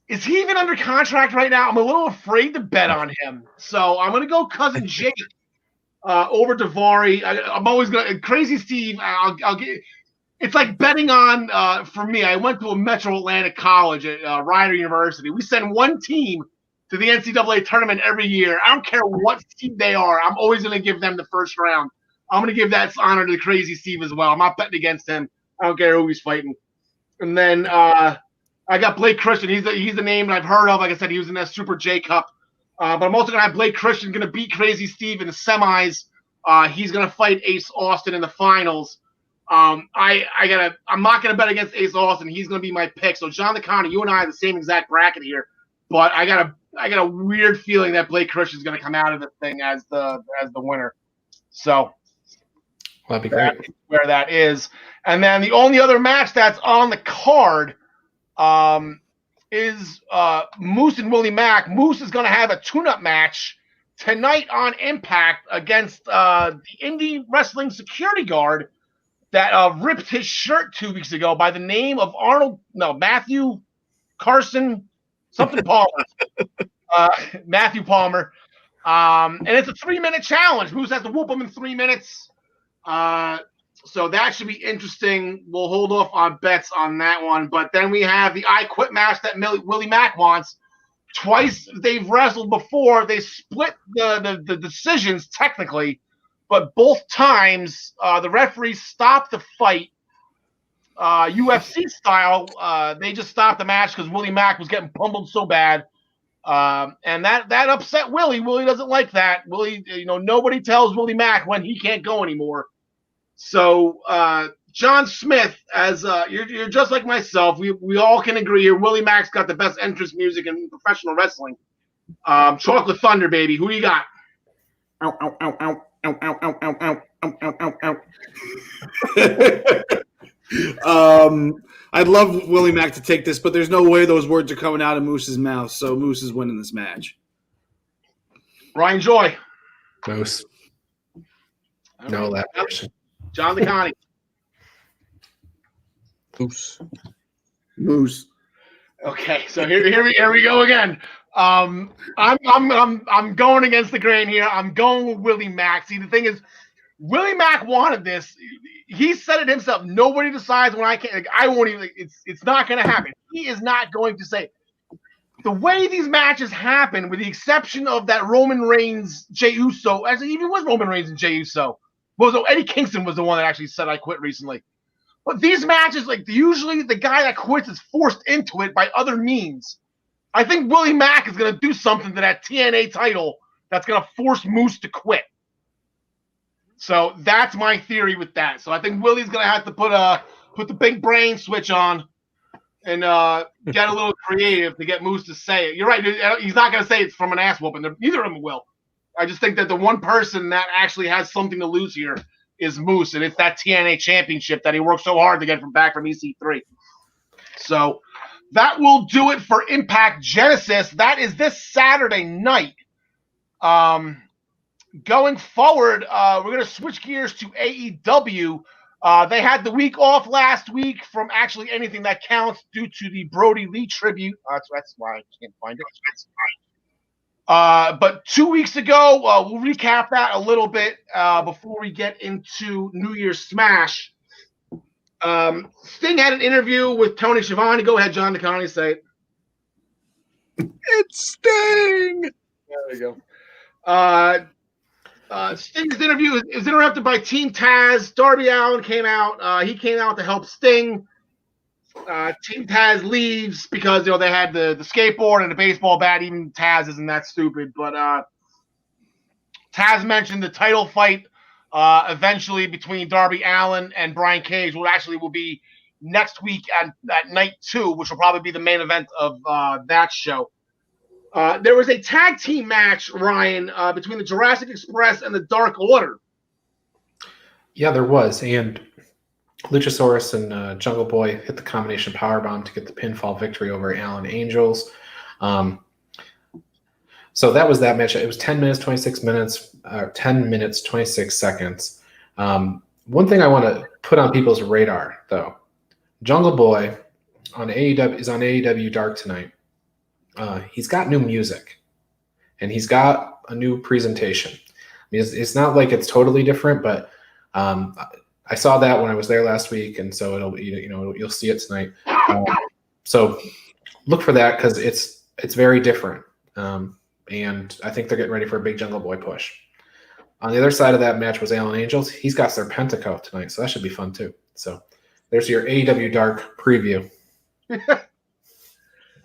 is he even under contract right now? I'm a little afraid to bet on him. So I'm going to go Cousin Jake over Daivari. I'm always going to – Crazy Steve, I'll get – it's like betting on for me. I went to a Metro Atlantic college at Rider University. We send one team to the NCAA tournament every year. I don't care what team they are. I'm always going to give them the first round. I'm going to give that honor to Crazy Steve as well. I'm not betting against him. I don't care who he's fighting. And then I got Blake Christian. He's the name I've heard of. Like I said, he was in that Super J Cup. But I'm also going to have Blake Christian going to beat Crazy Steve in the semis. He's going to fight Ace Austin in the finals. I'm not going to bet against Ace Austin. He's going to be my pick. So John DeConnie, you and I have the same exact bracket here. But I got a weird feeling that Blake Christian is going to come out of the thing as the winner. So that'd be great. That's where that is. And then the only other match that's on the card is Moose and Willie Mack. Moose is going to have a tune-up match tonight on Impact against the indie wrestling security guard that ripped his shirt 2 weeks ago by the name of Matthew Carson, something Palmer. Matthew Palmer. And it's a 3-minute challenge. Moose has to whoop him in 3 minutes. So that should be interesting. We'll hold off on bets on that one. But then we have the I Quit match that Willie Mack wants. Twice they've wrestled before. They split the decisions technically, but both times the referees stopped the fight UFC style. They just stopped the match because Willie Mack was getting pummeled so bad. And that upset Willie. Willie doesn't like that. Willie, nobody tells Willie Mack when he can't go anymore. So John Smith, as you're just like myself, we all can agree here. Willie Mack's got the best entrance music in professional wrestling. Chocolate Thunder, baby. Who do you got? Ow, ow, ow, ow, ow, ow, ow, ow, ow, ow, ow, ow. I'd love Willie Mack to take this, but there's no way those words are coming out of Moose's mouth, so Moose is winning this match. Ryan Joy. Moose. No elaboration. John DeConnie. Moose. Okay, so here we go again. I'm going against the grain here. I'm going with Willie Mack. See, the thing is, Willie Mack wanted this. He said it himself. Nobody decides when I can't. Like, I won't even. It's not going to happen. He is not going to say. The way these matches happen, with the exception of that Roman Reigns, Jey Uso, actually even with Roman Reigns and Jey Uso, Eddie Kingston was the one that actually said I quit recently. But these matches, like usually the guy that quits is forced into it by other means. I think Willie Mack is going to do something to that TNA title that's going to force Moose to quit. So that's my theory with that. So I think Willie's going to have to put the big brain switch on and get a little creative to get Moose to say it. You're right. He's not going to say it's from an ass whooping. Neither of them will. I just think that the one person that actually has something to lose here is Moose, and it's that TNA championship that he worked so hard to get back from EC3. So that will do it for Impact Genesis. That is this Saturday night. Going forward, we're going to switch gears to AEW. They had the week off last week from actually anything that counts due to the Brody Lee tribute. That's why I can't find it. But 2 weeks ago, we'll recap that a little bit before we get into New Year's Smash. Sting had an interview with Tony Schiavone. Go ahead, John DeConnie, say it. It's Sting! There you go. Sting's interview is interrupted by Team Taz. Darby Allin came out. He came out to help Sting. Team Taz leaves because they had the skateboard and the baseball bat. Even Taz isn't that stupid, but Taz mentioned the title fight eventually between Darby Allin and Brian Cage will be next week at night 2, which will probably be the main event of that show. There was a tag team match, Ryan, between the Jurassic Express and the Dark Order. Yeah, there was. And Luchasaurus and Jungle Boy hit the combination powerbomb to get the pinfall victory over Allen Angels. So that was that match. It was 10 minutes, 26 seconds. One thing I want to put on people's radar, though, Jungle Boy is on AEW Dark tonight. He's got new music, and he's got a new presentation. I mean, it's not like it's totally different, but I saw that when I was there last week, and so you'll see it tonight. So look for that because it's very different, and I think they're getting ready for a big Jungle Boy push. On the other side of that match was Allen Angels. He's got Serpentico tonight, so that should be fun too. So there's your AEW Dark preview.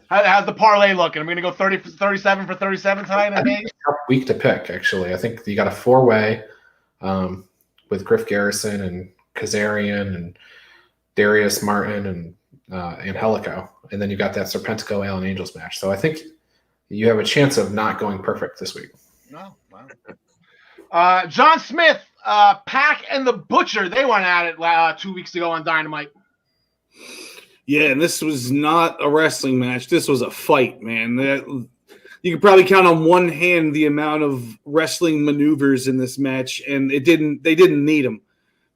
How's the parlay looking? I'm going to go 37 for 37 tonight. I think. Tough week to pick, actually. I think you got a 4-way with Griff Garrison and Kazarian and Darius Martin and Angelico, and then you got that Serpentico Allen Angels match. So I think you have a chance of not going perfect this week. No, wow. John Smith, Pac and the Butcher, they went at it 2 weeks ago on Dynamite. Yeah, and this was not a wrestling match. This was a fight, man. You could probably count on one hand the amount of wrestling maneuvers in this match, and they didn't need them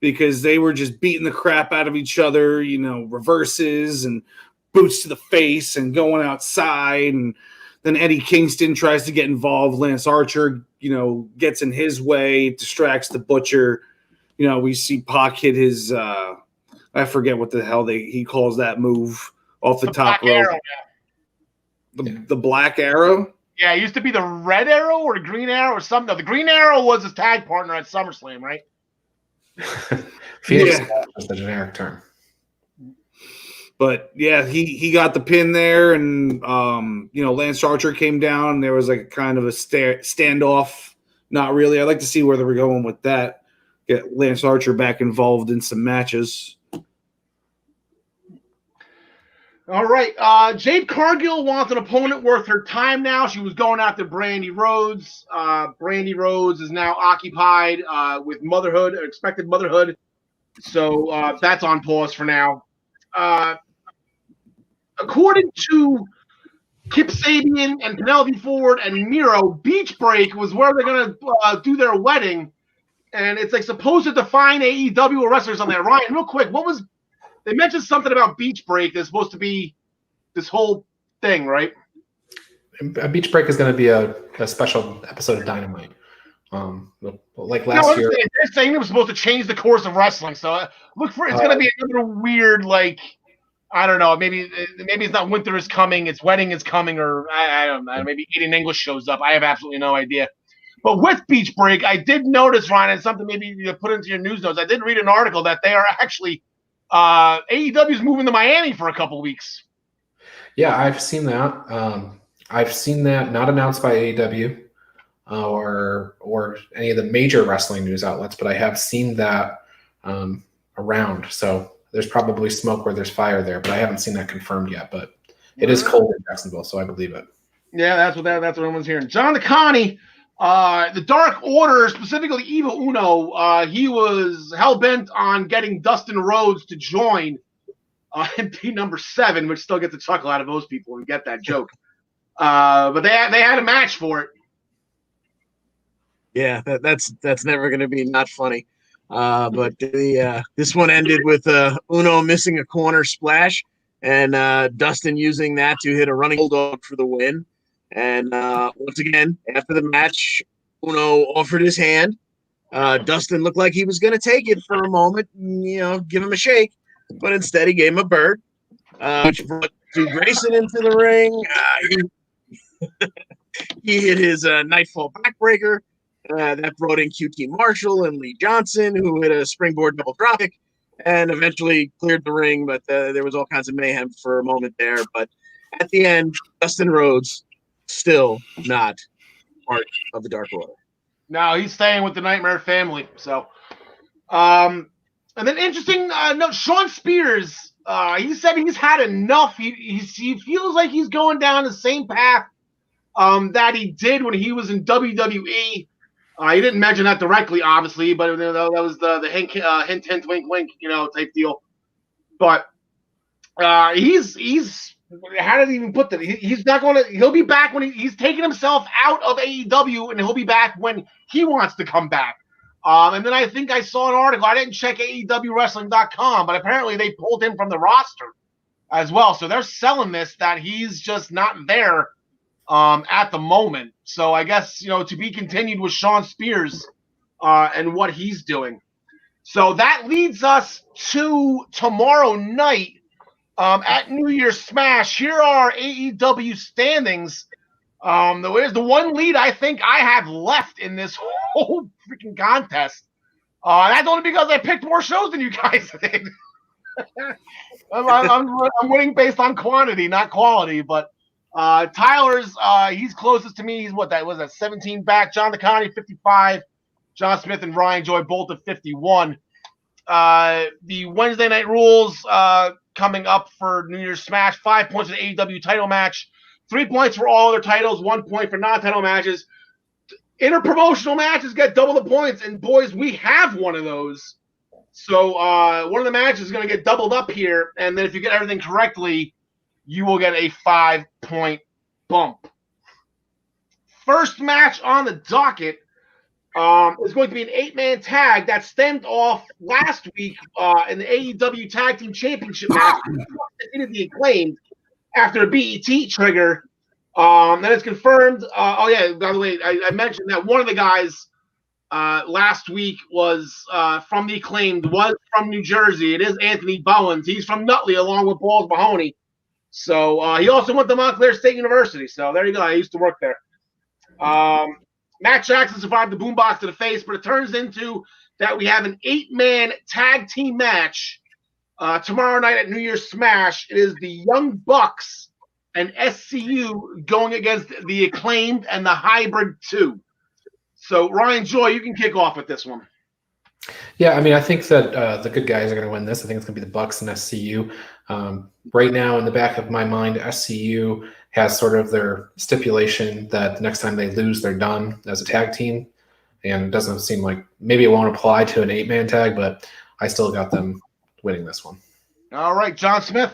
because they were just beating the crap out of each other, reverses and boots to the face and going outside. And then Eddie Kingston tries to get involved. Lance Archer, gets in his way, distracts the Butcher. We see Pac hit his I forget what the hell he calls that move off the top rope. Arrow, yeah. The black arrow? Yeah, it used to be the red arrow or the green arrow or something. No, the green arrow was his tag partner at SummerSlam, right? Phoenix was the generic term. But yeah, he got the pin there, and Lance Archer came down. There was like kind of a standoff. Not really. I'd like to see where they were going with that. Get Lance Archer back involved in some matches. All right. Jade Cargill wants an opponent worth her time now. She was going after Brandy Rhodes. Brandy Rhodes is now occupied with expected motherhood. So that's on pause for now. According to Kip Sabian and Penelope Ford and Miro, Beach Break was where they're going to do their wedding. And it's like supposed to define AEW wrestlers on that. Ryan, real quick, they mentioned something about Beach Break. There's supposed to be this whole thing, right? A Beach Break is going to be a special episode of Dynamite. Like last year. They're saying it was supposed to change the course of wrestling. So it's going to be another weird, I don't know. Maybe it's not Winter is Coming. It's Wedding is Coming, or I don't know. Maybe Aiden English shows up. I have absolutely no idea. But with Beach Break, I did notice, Ryan, and something maybe you put into your news notes. I did read an article that they are actually AEW is moving to Miami for a couple weeks. Yeah, I've seen that. I've seen that not announced by AEW or any of the major wrestling news outlets, but I have seen that around. So there's probably smoke where there's fire there, but I haven't seen that confirmed yet. But it is cold in Jacksonville, so I believe it. Yeah, that's what everyone's hearing. John Nakani, the Dark Order, specifically Evil Uno, he was hell-bent on getting Dustin Rhodes to join MP number 7, which still gets a chuckle out of most people and get that joke. But they had a match for it. Yeah, that's never going to be not funny. But this one ended with Uno missing a corner splash and Dustin using that to hit a running bulldog for the win. And once again, after the match, Uno offered his hand. Dustin looked like he was going to take it for a moment, give him a shake. But instead, he gave him a bird, which brought Stu Grayson into the ring. He hit his Nightfall backbreaker. That brought in QT Marshall and Lee Johnson, who hit a springboard double dropkick and eventually cleared the ring. But there was all kinds of mayhem for a moment there. But at the end, Dustin Rhodes still not part of the Dark Order. No, he's staying with the Nightmare family. So And then interesting note, Sean Spears, he said he's had enough. He feels like he's going down the same path that he did when he was in WWE. He didn't mention that directly, obviously, but that was the hint, hint, wink, wink, type deal. But he's how did he even put that? He's not going to. He'll be back when he's taking himself out of AEW, and he'll be back when he wants to come back. And then I think I saw an article. I didn't check AEWWrestling.com, but apparently they pulled him from the roster as well. So they're selling this that he's just not there at the moment. So I guess, to be continued with Sean Spears and what he's doing. So that leads us to tomorrow night at New Year's Smash. Here are AEW standings. The one lead I think I have left in this whole freaking contest. That's only because I picked more shows than you guys did. I'm winning based on quantity, not quality. But Tyler's he's closest to me. He's 17 back. John Takagi 55. John Smith and Ryan Joy both at 51. The Wednesday Night Rules coming up for New Year's Smash. 5 points for the AEW title match. 3 points for all other titles, 1 point for non-title matches. Interpromotional matches get double the points, and boys, we have one of those. So one of the matches is going to get doubled up here, and then if you get everything correctly, you will get a 5-point bump. First match on the docket is going to be an 8-man tag that stemmed off last week in the AEW Tag Team Championship match. Defeated the Acclaimed after a BET trigger. Then it's confirmed. By the way, I mentioned that one of the guys last week was from the Acclaimed, was from New Jersey. It is Anthony Bowens. He's from Nutley along with Balls Mahoney. So he also went to Montclair State University. So there you go. I used to work there. Matt Jackson survived the boombox to the face, but it turns into that we have an 8-man tag team match tomorrow night at New Year's Smash. It is the Young Bucks and SCU going against the Acclaimed and the Hybrid 2. So, Ryan Joy, you can kick off with this one. Yeah, I mean, I think that the good guys are going to win this. I think it's going to be the Bucks and SCU. Right now, in the back of my mind, SCU has sort of their stipulation that the next time they lose, they're done as a tag team. And it doesn't seem like maybe it won't apply to an 8-man tag, but I still got them winning this one. All right, John Smith.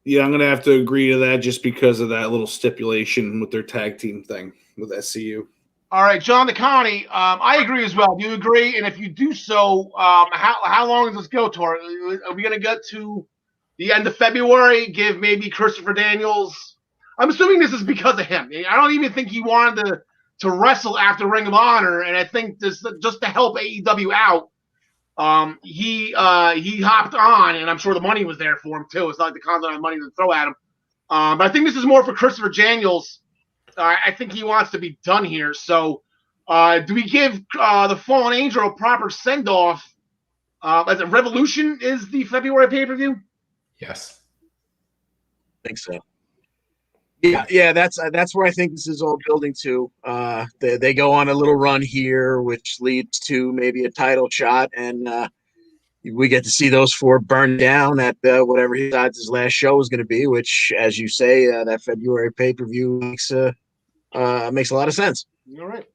Yeah, I'm going to have to agree to that just because of that little stipulation with their tag team thing with SCU. All right, John Takagi, I agree as well. Do you agree? And if you do so, how long does this go to? Are we going to get to the end of February, give maybe Christopher Daniels? I'm assuming this is because of him. I don't even think he wanted to wrestle after Ring of Honor, and I think this just to help AEW out. He hopped on, and I'm sure the money was there for him too. It's not like the Cons had money to throw at him. But I think this is more for Christopher Daniels. I think he wants to be done here. So, do we give the Fallen Angel a proper send off? As a Revolution is the February pay-per-view? Yes, I think so. Yeah, that's where I think this is all building to. They go on a little run here, which leads to maybe a title shot, and we get to see those 4 burn down at whatever he decides his last show is going to be. Which, as you say, that February pay-per-view makes a lot of sense. All right.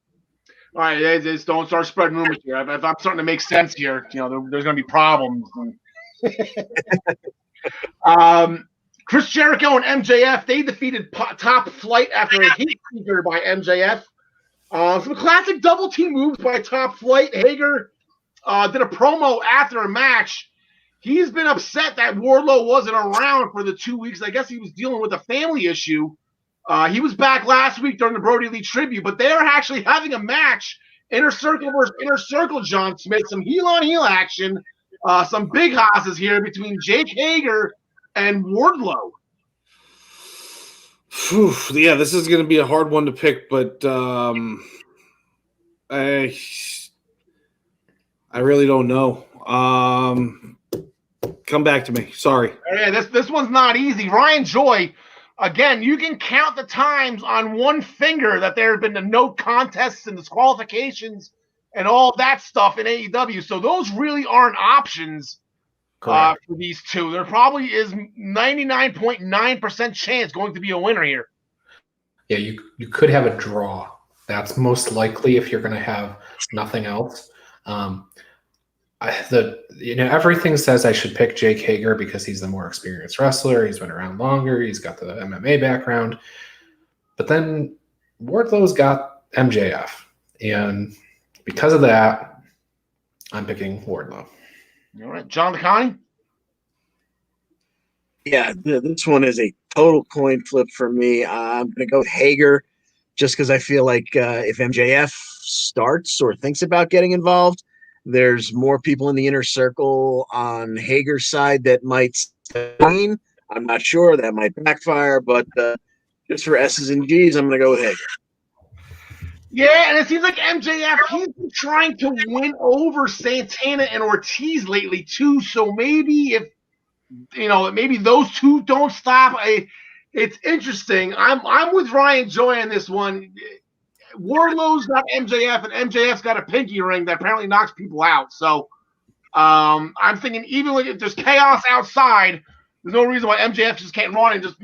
Just don't start spreading rumors here. If I'm starting to make sense here, there's going to be problems. Chris Jericho and MJF, they defeated Top Flight after a heat seeker by MJF. Some classic double team moves by Top Flight. Hager did a promo after a match. He's been upset that Wardlow wasn't around for the 2 weeks. I guess he was dealing with a family issue. He was back last week during the Brody Lee tribute, but they're actually having a match, Inner Circle versus Inner Circle, John Smith. Some heel-on-heel action, some big hosses here between Jake Hager and Wardlow. Yeah, this is going to be a hard one to pick, but I really don't know. Come back to me. Sorry. Yeah, this one's not easy. Ryan Joy, again, you can count the times on one finger that there have been no contests and disqualifications and all that stuff in AEW. So those really aren't options for these two. There probably is 99.9% chance going to be a winner here. Yeah, you could have a draw. That's most likely if you're going to have nothing else. Everything says I should pick Jake Hager because he's the more experienced wrestler. He's been around longer. He's got the MMA background. But then Wardlow's got MJF. And because of that, I'm picking Wardlow. All right. John DeConnie? Yeah, this one is a total coin flip for me. I'm going to go with Hager just because I feel like if MJF starts or thinks about getting involved, there's more people in the inner circle on Hager's side that might win. I'm not sure. That might backfire, but just for S's and G's, I'm going to go with Hager. Yeah, and it seems like MJF, he's been trying to win over Santana and Ortiz lately, too. So maybe maybe those two don't stop. It's interesting. I'm with Ryan Joy on this one. Wardlow's got MJF, and MJF's got a pinky ring that apparently knocks people out. So I'm thinking even if there's chaos outside, there's no reason why MJF just can't run and just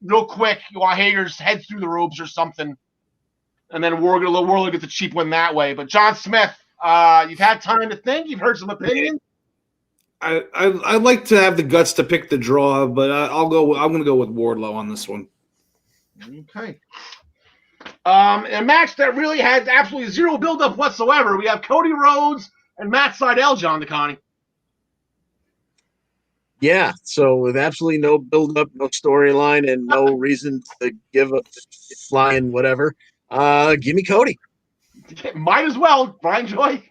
real quick while Hager's heads through the ropes or something, and then Wardlow gets a cheap win that way. But John Smith, you've had time to think. You've heard some opinions. I like to have the guts to pick the draw, but I'm going to go with Wardlow on this one. Okay. A match that really had absolutely zero build-up whatsoever. We have Cody Rhodes and Matt Sydal, John DeConnie. Yeah, so with absolutely no build-up, no storyline, and no reason to give a flying whatever, give me Cody. Might as well, Brian Joy.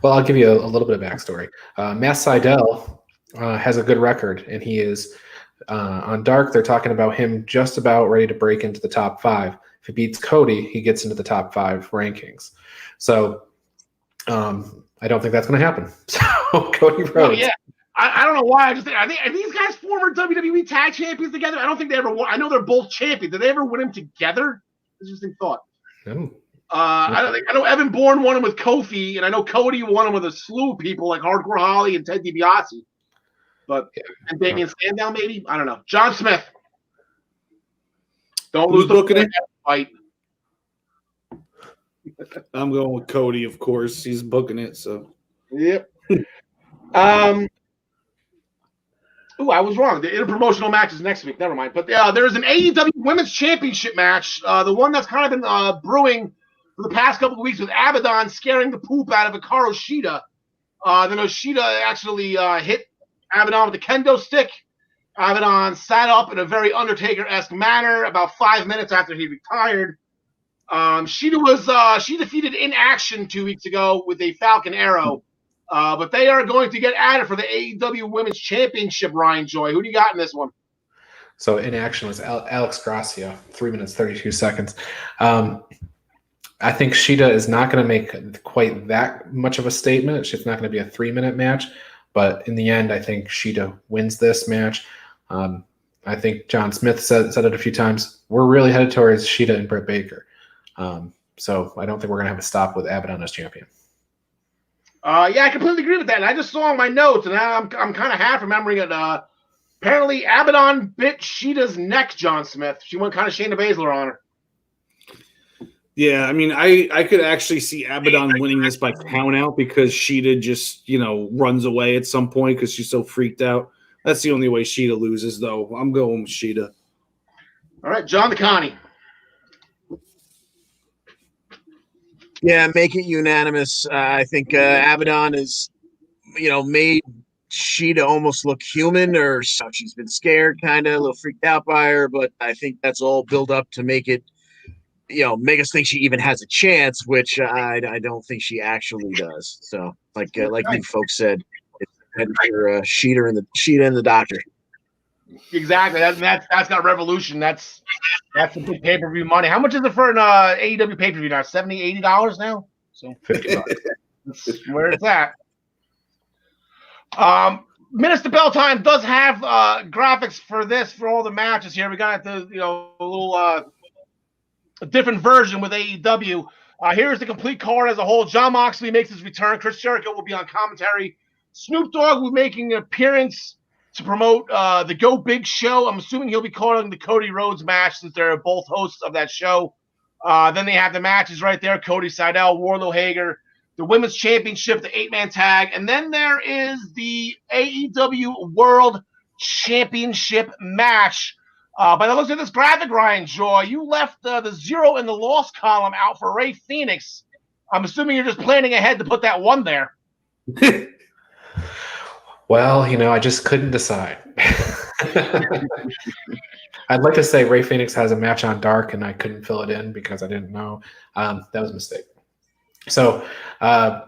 Well, I'll give you a little bit of backstory. Matt Sydal has a good record, and he is on Dark. They're talking about him just about ready to break into the top 5. If he beats Cody, he gets into the top 5 rankings. So I don't think that's going to happen. So Cody Rhodes. Well, yeah. I don't know why. I think are these guys former WWE tag champions together? I don't think they ever won. I know they're both champions. Did they ever win them together? Interesting thought. No. I know Evan Bourne won him with Kofi, and I know Cody won him with a slew of people like Hardcore Holly and Ted DiBiase. And Damian Sandow, maybe? I don't know. John Smith. Don't lose the fight. I'm going with Cody, of course. He's booking it, so. Yep. I was wrong. The interpromotional match is next week. Never mind. But there's an AEW Women's Championship match. The one that's kind of been brewing for the past couple of weeks with Abaddon scaring the poop out of Hikaru Shida. Then Shida actually hit Abaddon with the kendo stick. Abaddon sat up in a very Undertaker-esque manner about 5 minutes after he retired. She defeated In Action 2 weeks ago with a Falcon Arrow. But they are going to get at it for the AEW Women's Championship, Ryan Joy. Who do you got in this one? So In Action was Alex Gracia, 3 minutes, 32 seconds. I think Shida is not going to make quite that much of a statement. It's not going to be a 3-minute match. But in the end, I think Shida wins this match. I think John Smith said it a few times. We're really headed towards Shida and Britt Baker. So I don't think we're going to have a stop with Abaddon as champion. Yeah, I completely agree with that. And I just saw in my notes, and now I'm kind of half remembering it. Apparently, Abaddon bit Shida's neck, John Smith. She went kind of Shayna Baszler on her. Yeah, I mean, I could actually see Abaddon winning this by count out because Shida just, runs away at some point because she's so freaked out. That's the only way Shida loses, though. I'm going with Shida. All right, John DeConnie. Yeah, make it unanimous. I think Abaddon has, made Shida almost look human, or so she's been scared, kind of a little freaked out by her. But I think that's all built up to make it, make us think she even has a chance, which I don't think she actually does. So, like you folks said, it's for Shida and the Doctor. Exactly. That's got Revolution. That's the big pay-per-view money. How much is it for an AEW pay-per-view now? $70, $80 now? So $50. That's where it's at. Minutes to Bell Time does have graphics for all the matches here. We got a little a different version with AEW. Here's the complete card as a whole. Jon Moxley makes his return. Chris Jericho will be on commentary. Snoop Dogg will be making an appearance to promote the Go Big show. I'm assuming he'll be calling the Cody Rhodes match since they're both hosts of that show. Then they have the matches right there. Cody Seidel, Warlow Hager, the Women's Championship, the 8-man tag. And then there is the AEW World Championship match. By the looks of this graphic, Ryan Joy, you left the 0 in the loss column out for Ray Phoenix. I'm assuming you're just planning ahead to put that 1 there. Well, I just couldn't decide. I'd like to say Ray Phoenix has a match on Dark, and I couldn't fill it in because I didn't know. That was a mistake. So I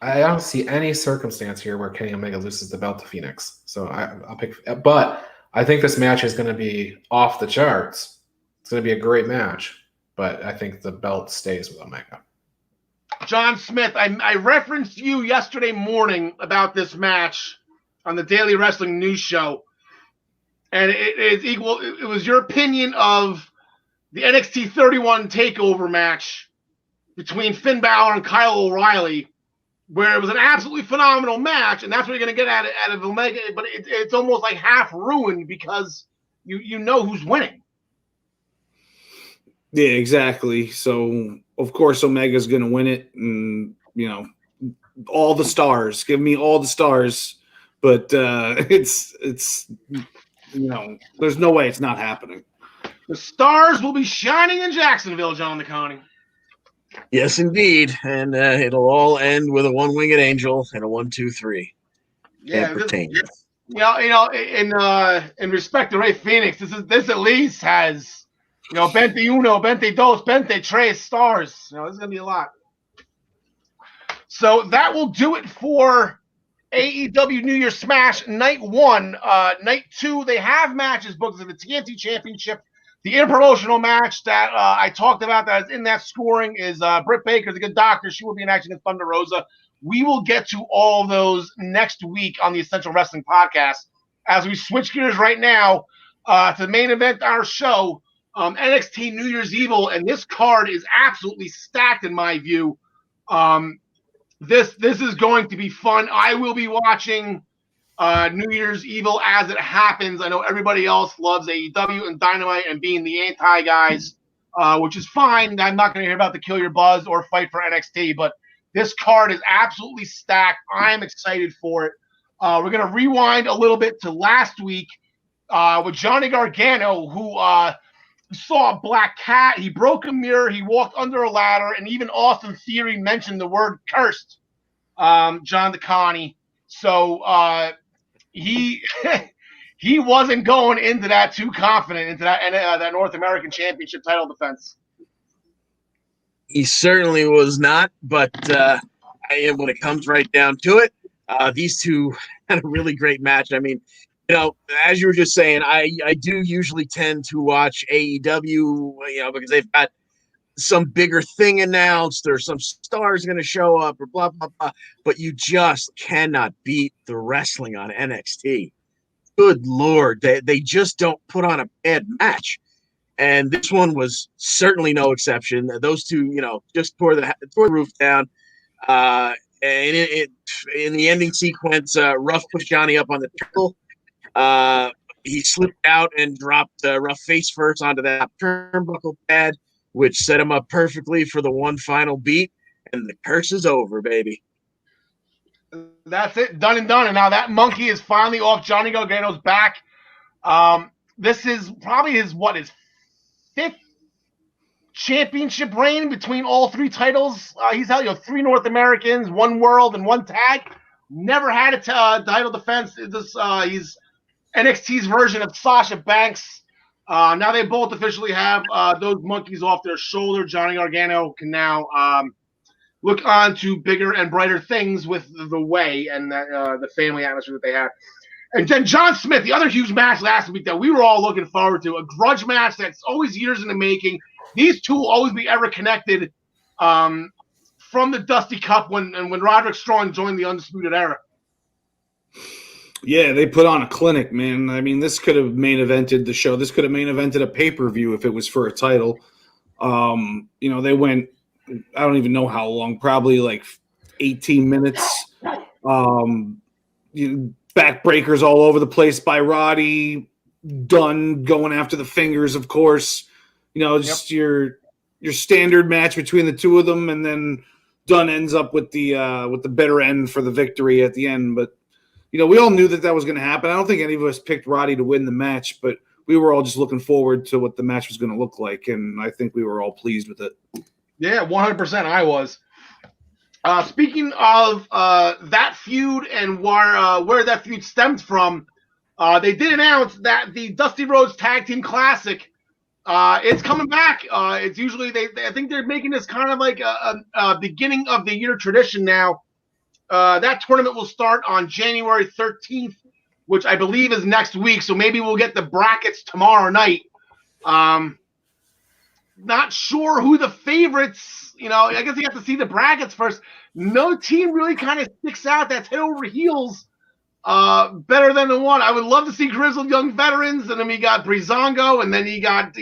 don't see any circumstance here where Kenny Omega loses the belt to Phoenix. So I'll pick. But I think this match is going to be off the charts. It's going to be a great match, but I think the belt stays with Omega. John Smith, I referenced you yesterday morning about this match on the Daily Wrestling News Show, and it was your opinion of the NXT 31 Takeover match between Finn Balor and Kyle O'Reilly, where it was an absolutely phenomenal match, and that's what you're going to get out of Omega, but it's almost like half ruined because you know who's winning. Yeah, exactly. So, of course, Omega's going to win it, and, all the stars. Give me all the stars, but it's there's no way it's not happening. The stars will be shining in Jacksonville, John DeConnie. Yes, indeed. And it'll all end with a one-winged angel and a 1-2-3. Yeah, in respect to Ray Phoenix, this at least has 21, 22, 23 stars. This is gonna be a lot. So that will do it for AEW New Year Smash Night 1. Night 2, they have matches booked for the TNT Championship. The interpromotional match that I talked about that is in that scoring is Britt Baker, the Good Doctor. She will be in action in Thunder Rosa. We will get to all those next week on the Essential Wrestling Podcast. As we switch gears right now to the main event of our show, NXT New Year's Evil, and this card is absolutely stacked in my view. This is going to be fun. I will be watching New Year's Evil as it happens. I know everybody else loves AEW and Dynamite and being the anti guys, which is fine. I'm not going to hear about the Kill Your Buzz or Fight for NXT, but this card is absolutely stacked. I'm excited for it. We're going to rewind a little bit to last week with Johnny Gargano, who saw a black cat. He broke a mirror. He walked under a ladder, and even Austin Theory mentioned the word cursed, John DeConnie. So he wasn't going into that too confident into that North American Championship title defense. He certainly was not, but when it comes right down to it, these two had a really great match. I mean, as you were just saying, I do usually tend to watch AEW, because they've got some bigger thing announced or some stars going to show up or blah, blah, blah. But you just cannot beat the wrestling on NXT. Good Lord. They just don't put on a bad match. And this one was certainly no exception. Those two, just tore the roof down. And in the ending sequence, Ruff put Johnny up on the triple. He slipped out and dropped Ruff face first onto that turnbuckle pad, which set him up perfectly for the one final beat. And the curse is over, baby. That's it. Done and done. And now that monkey is finally off Johnny Gargano's back. This is probably his fifth championship reign between all three titles. He's held 3 North Americans, 1 World, and 1 Tag. Never had a title defense. He's NXT's version of Sasha Banks. Now they both officially have those monkeys off their shoulder. Johnny Gargano can now look on to bigger and brighter things with the way and the family atmosphere that they have. And then John Smith, the other huge match last week that we were all looking forward to, a grudge match that's always years in the making. These two will always be ever connected from the Dusty Cup when Roderick Strong joined the Undisputed Era. Yeah, they put on a clinic, man. I mean, this could have main evented the show. This could have main evented a pay-per-view if it was for a title. They went I don't even know how long, probably like 18 minutes. Backbreakers all over the place by Roddy. Dunn going after the fingers, of course. Just your standard match between the two of them, and then Dunn ends up with the better end for the victory at the end. But we all knew that was going to happen. I don't think any of us picked Roddy to win the match, but we were all just looking forward to what the match was going to look like, and I think we were all pleased with it. Yeah, 100% I was. Speaking of that feud and where that feud stemmed from, they did announce that the Dusty Rhodes Tag Team Classic, it's coming back. It's usually I think they're making this kind of like a beginning of the year tradition now. That tournament will start on January 13th, which I believe is next week. So maybe we'll get the brackets tomorrow night. Not sure who the favorites, I guess you have to see the brackets first. No team really kind of sticks out that's head over heels better than the one. I would love to see Grizzled Young Veterans, and then we got Breezango, and then you got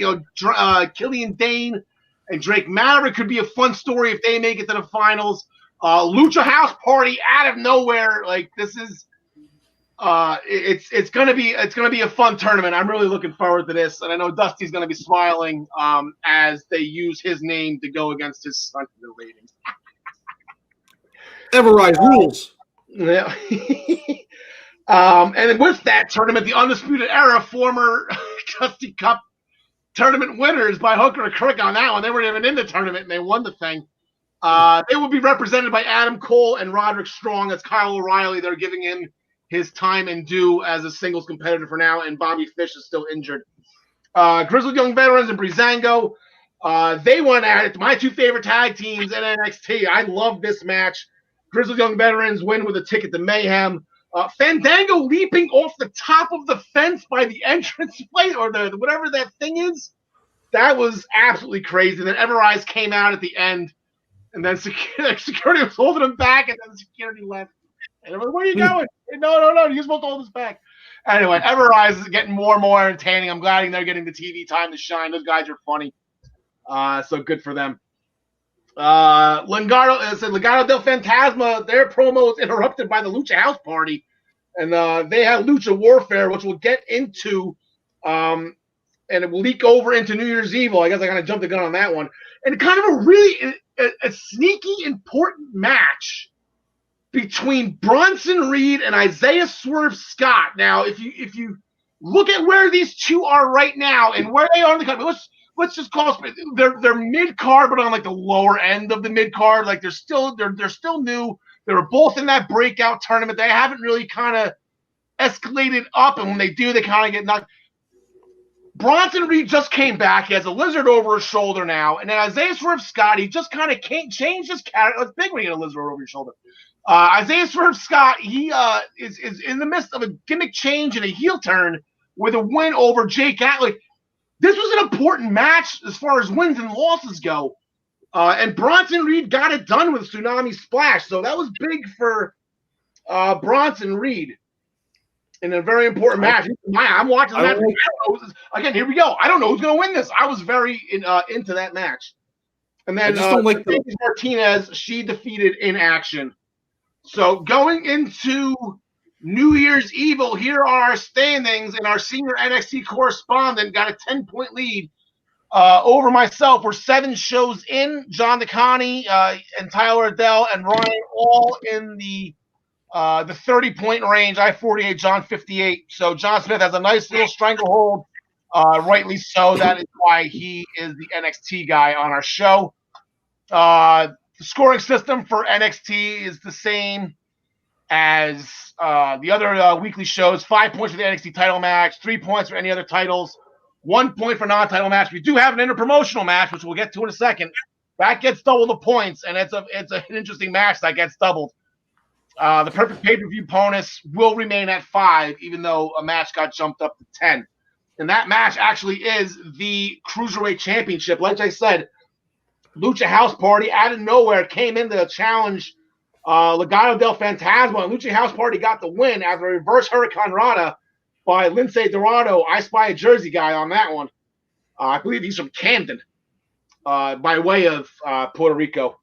Killian Dane and Drake Maverick. Could be a fun story if they make it to the finals. Lucha House Party out of nowhere, like this is it's gonna be a fun tournament. I'm really looking forward to this, and I know Dusty's gonna be smiling as they use his name to go against his stunt in the ratings. Everrise rules. Yeah. And with that tournament, the Undisputed Era former Dusty Cup tournament winners by hook or crook on that one. They weren't even in the tournament, and they won the thing. They will be represented by Adam Cole and Roderick Strong as Kyle O'Reilly. They're giving him his time and due as a singles competitor for now, and Bobby Fish is still injured. Grizzled Young Veterans and Breezango, they went at it. My two favorite tag teams in NXT. I love this match. Grizzled Young Veterans win with a ticket to Mayhem. Fandango leaping off the top of the fence by the entrance plate or the whatever that thing is. That was absolutely crazy. And then Everrise came out at the end, and then security was holding him back, and then security left. And I'm like, where are you going? No, you're supposed to hold us back. Anyway, Everrise is getting more and more entertaining. I'm glad they're getting the TV time to shine. Those guys are funny. So good for them. Legado del Fantasma, their promo was interrupted by the Lucha House Party. And they have Lucha Warfare, which we'll get into. And it will leak over into New Year's Evil. I guess I kind of jumped the gun on that one. And kind of a really a sneaky, important match between Bronson Reed and Isaiah Swerve Scott. Now, if you look at where these two are right now and where they are in the company, let's just call it, they're mid card, but on like the lower end of the mid card. Like they're still new. They were both in that breakout tournament. They haven't really kind of escalated up, and when they do, they kind of get knocked. Bronson Reed just came back. He has a lizard over his shoulder now, and then Isaiah Swerve Scott, he just kind of can't change his character. It's big when you get a lizard over your shoulder. Isaiah Swerve Scott, he is in the midst of a gimmick change and a heel turn with a win over Jake Atlee. This was an important match as far as wins and losses go. And Bronson Reed got it done with Tsunami Splash. So that was big for Bronson Reed in a very important match. I'm watching that. Again, here we go. I don't know who's going to win this. I was very into that match. And then Martinez, she defeated In Action. So going into New Year's Evil, here are our standings, and our senior NXT correspondent got a 10-point lead over myself. We're 7 shows in. John DeConnie and Tyler Adelle and Ryan all in the 30-point range. I 48, John 58. So John Smith has a nice little stranglehold. Rightly so. That is why he is the NXT guy on our show. The scoring system for NXT is the same as the other weekly shows. 5 points for the NXT title match, 3 points for any other titles, 1 point for non-title match. We do have an interpromotional match, which we'll get to in a second. That gets double the points, and it's an interesting match that gets doubled. The perfect pay-per-view bonus will remain at 5, even though a match got jumped up to 10. And that match actually is the Cruiserweight Championship. Like I said, Lucha House Party out of nowhere came in to challenge Legado del Fantasma, and Lucha House Party got the win after a reverse Hurricane Rana by Lince Dorado. I Spy a Jersey guy on that one. I believe he's from Camden. by way of Puerto Rico.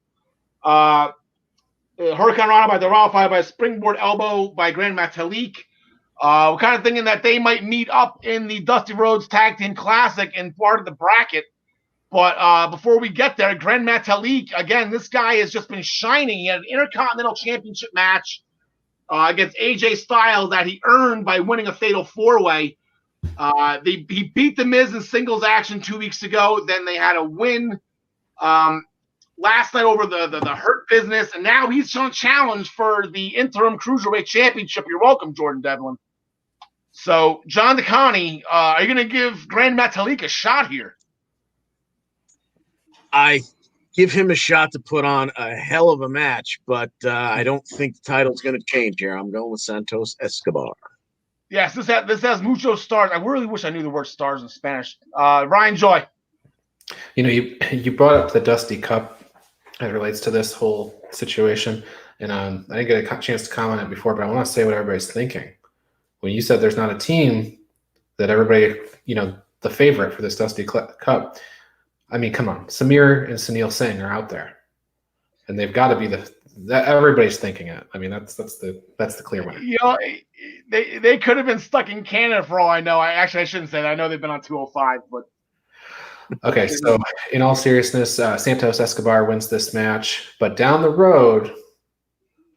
Hurricane Rana by Doral, followed by a springboard elbow by Grand Metalik. We're kind of thinking that they might meet up in the Dusty Rhodes Tag Team Classic in part of the bracket. But before we get there, Grand Metalik, again, this guy has just been shining. He had an Intercontinental Championship match against AJ Styles that he earned by winning a Fatal 4-Way. He beat The Miz in singles action 2 weeks ago. Then they had a win last night over the Hurt Business, and now he's on challenge for the interim Cruiserweight Championship. You're welcome, Jordan Devlin. So, John DeConnie, are you going to give Grand Metalik a shot here? I give him a shot to put on a hell of a match, but I don't think the title's going to change here. I'm going with Santos Escobar. Yes, this has mucho stars. I really wish I knew the word stars in Spanish. Ryan Joy. You brought up the Dusty Cup as it relates to this whole situation, and I didn't get a chance to comment on it before, but I want to say what everybody's thinking. When you said there's not a team that everybody, the favorite for this Dusty Cup, I mean, come on, Samir and Sunil Singh are out there, and they've got to be that everybody's thinking it. I mean, that's the clear winner. They could have been stuck in Canada for all I know. I shouldn't say that. I know they've been on 205, but. Okay, so in all seriousness, Santos Escobar wins this match, but down the road,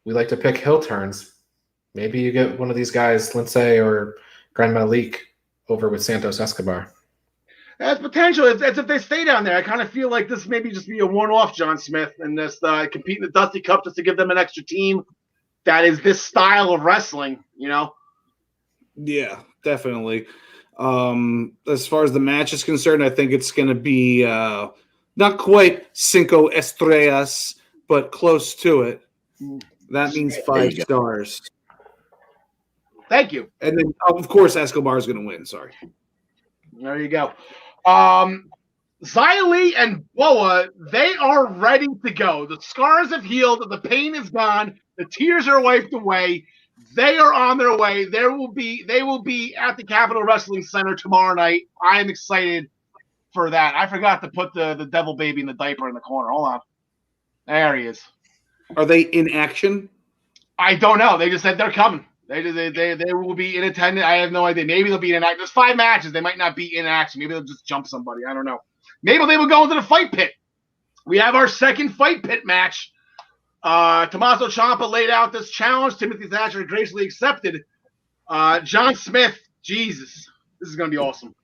we like to pick heel turns. Maybe you get one of these guys, Lindsay or Grand Metalik, over with Santos Escobar. That's potential. It's if they stay down there. I kind of feel like this maybe just be a one-off, John Smith, and this compete in the Dusty Cup just to give them an extra team that is this style of wrestling, Yeah, definitely. As far as the match is concerned, I think it's going to be not quite Cinco Estrellas, but close to it. That means 5 stars. Thank you. And then, of course, Escobar is going to win. Sorry. There you go. Xia Li and Boa, they are ready to go. The scars have healed. The pain is gone. The tears are wiped away. They are on their way. They will be at the Capitol Wrestling Center tomorrow night. I am excited for that. I forgot to put the devil baby in the diaper in the corner. Hold on. There he is. Are they in action? I don't know. They just said they're coming. They will be in attendance. I have no idea. Maybe they'll be in action. There's 5 matches. They might not be in action. Maybe they'll just jump somebody. I don't know. Maybe they will go into the fight pit. We have our second fight pit match. Tommaso Ciampa laid out this challenge. Timothy Thatcher graciously accepted. John Smith, Jesus, this is going to be awesome.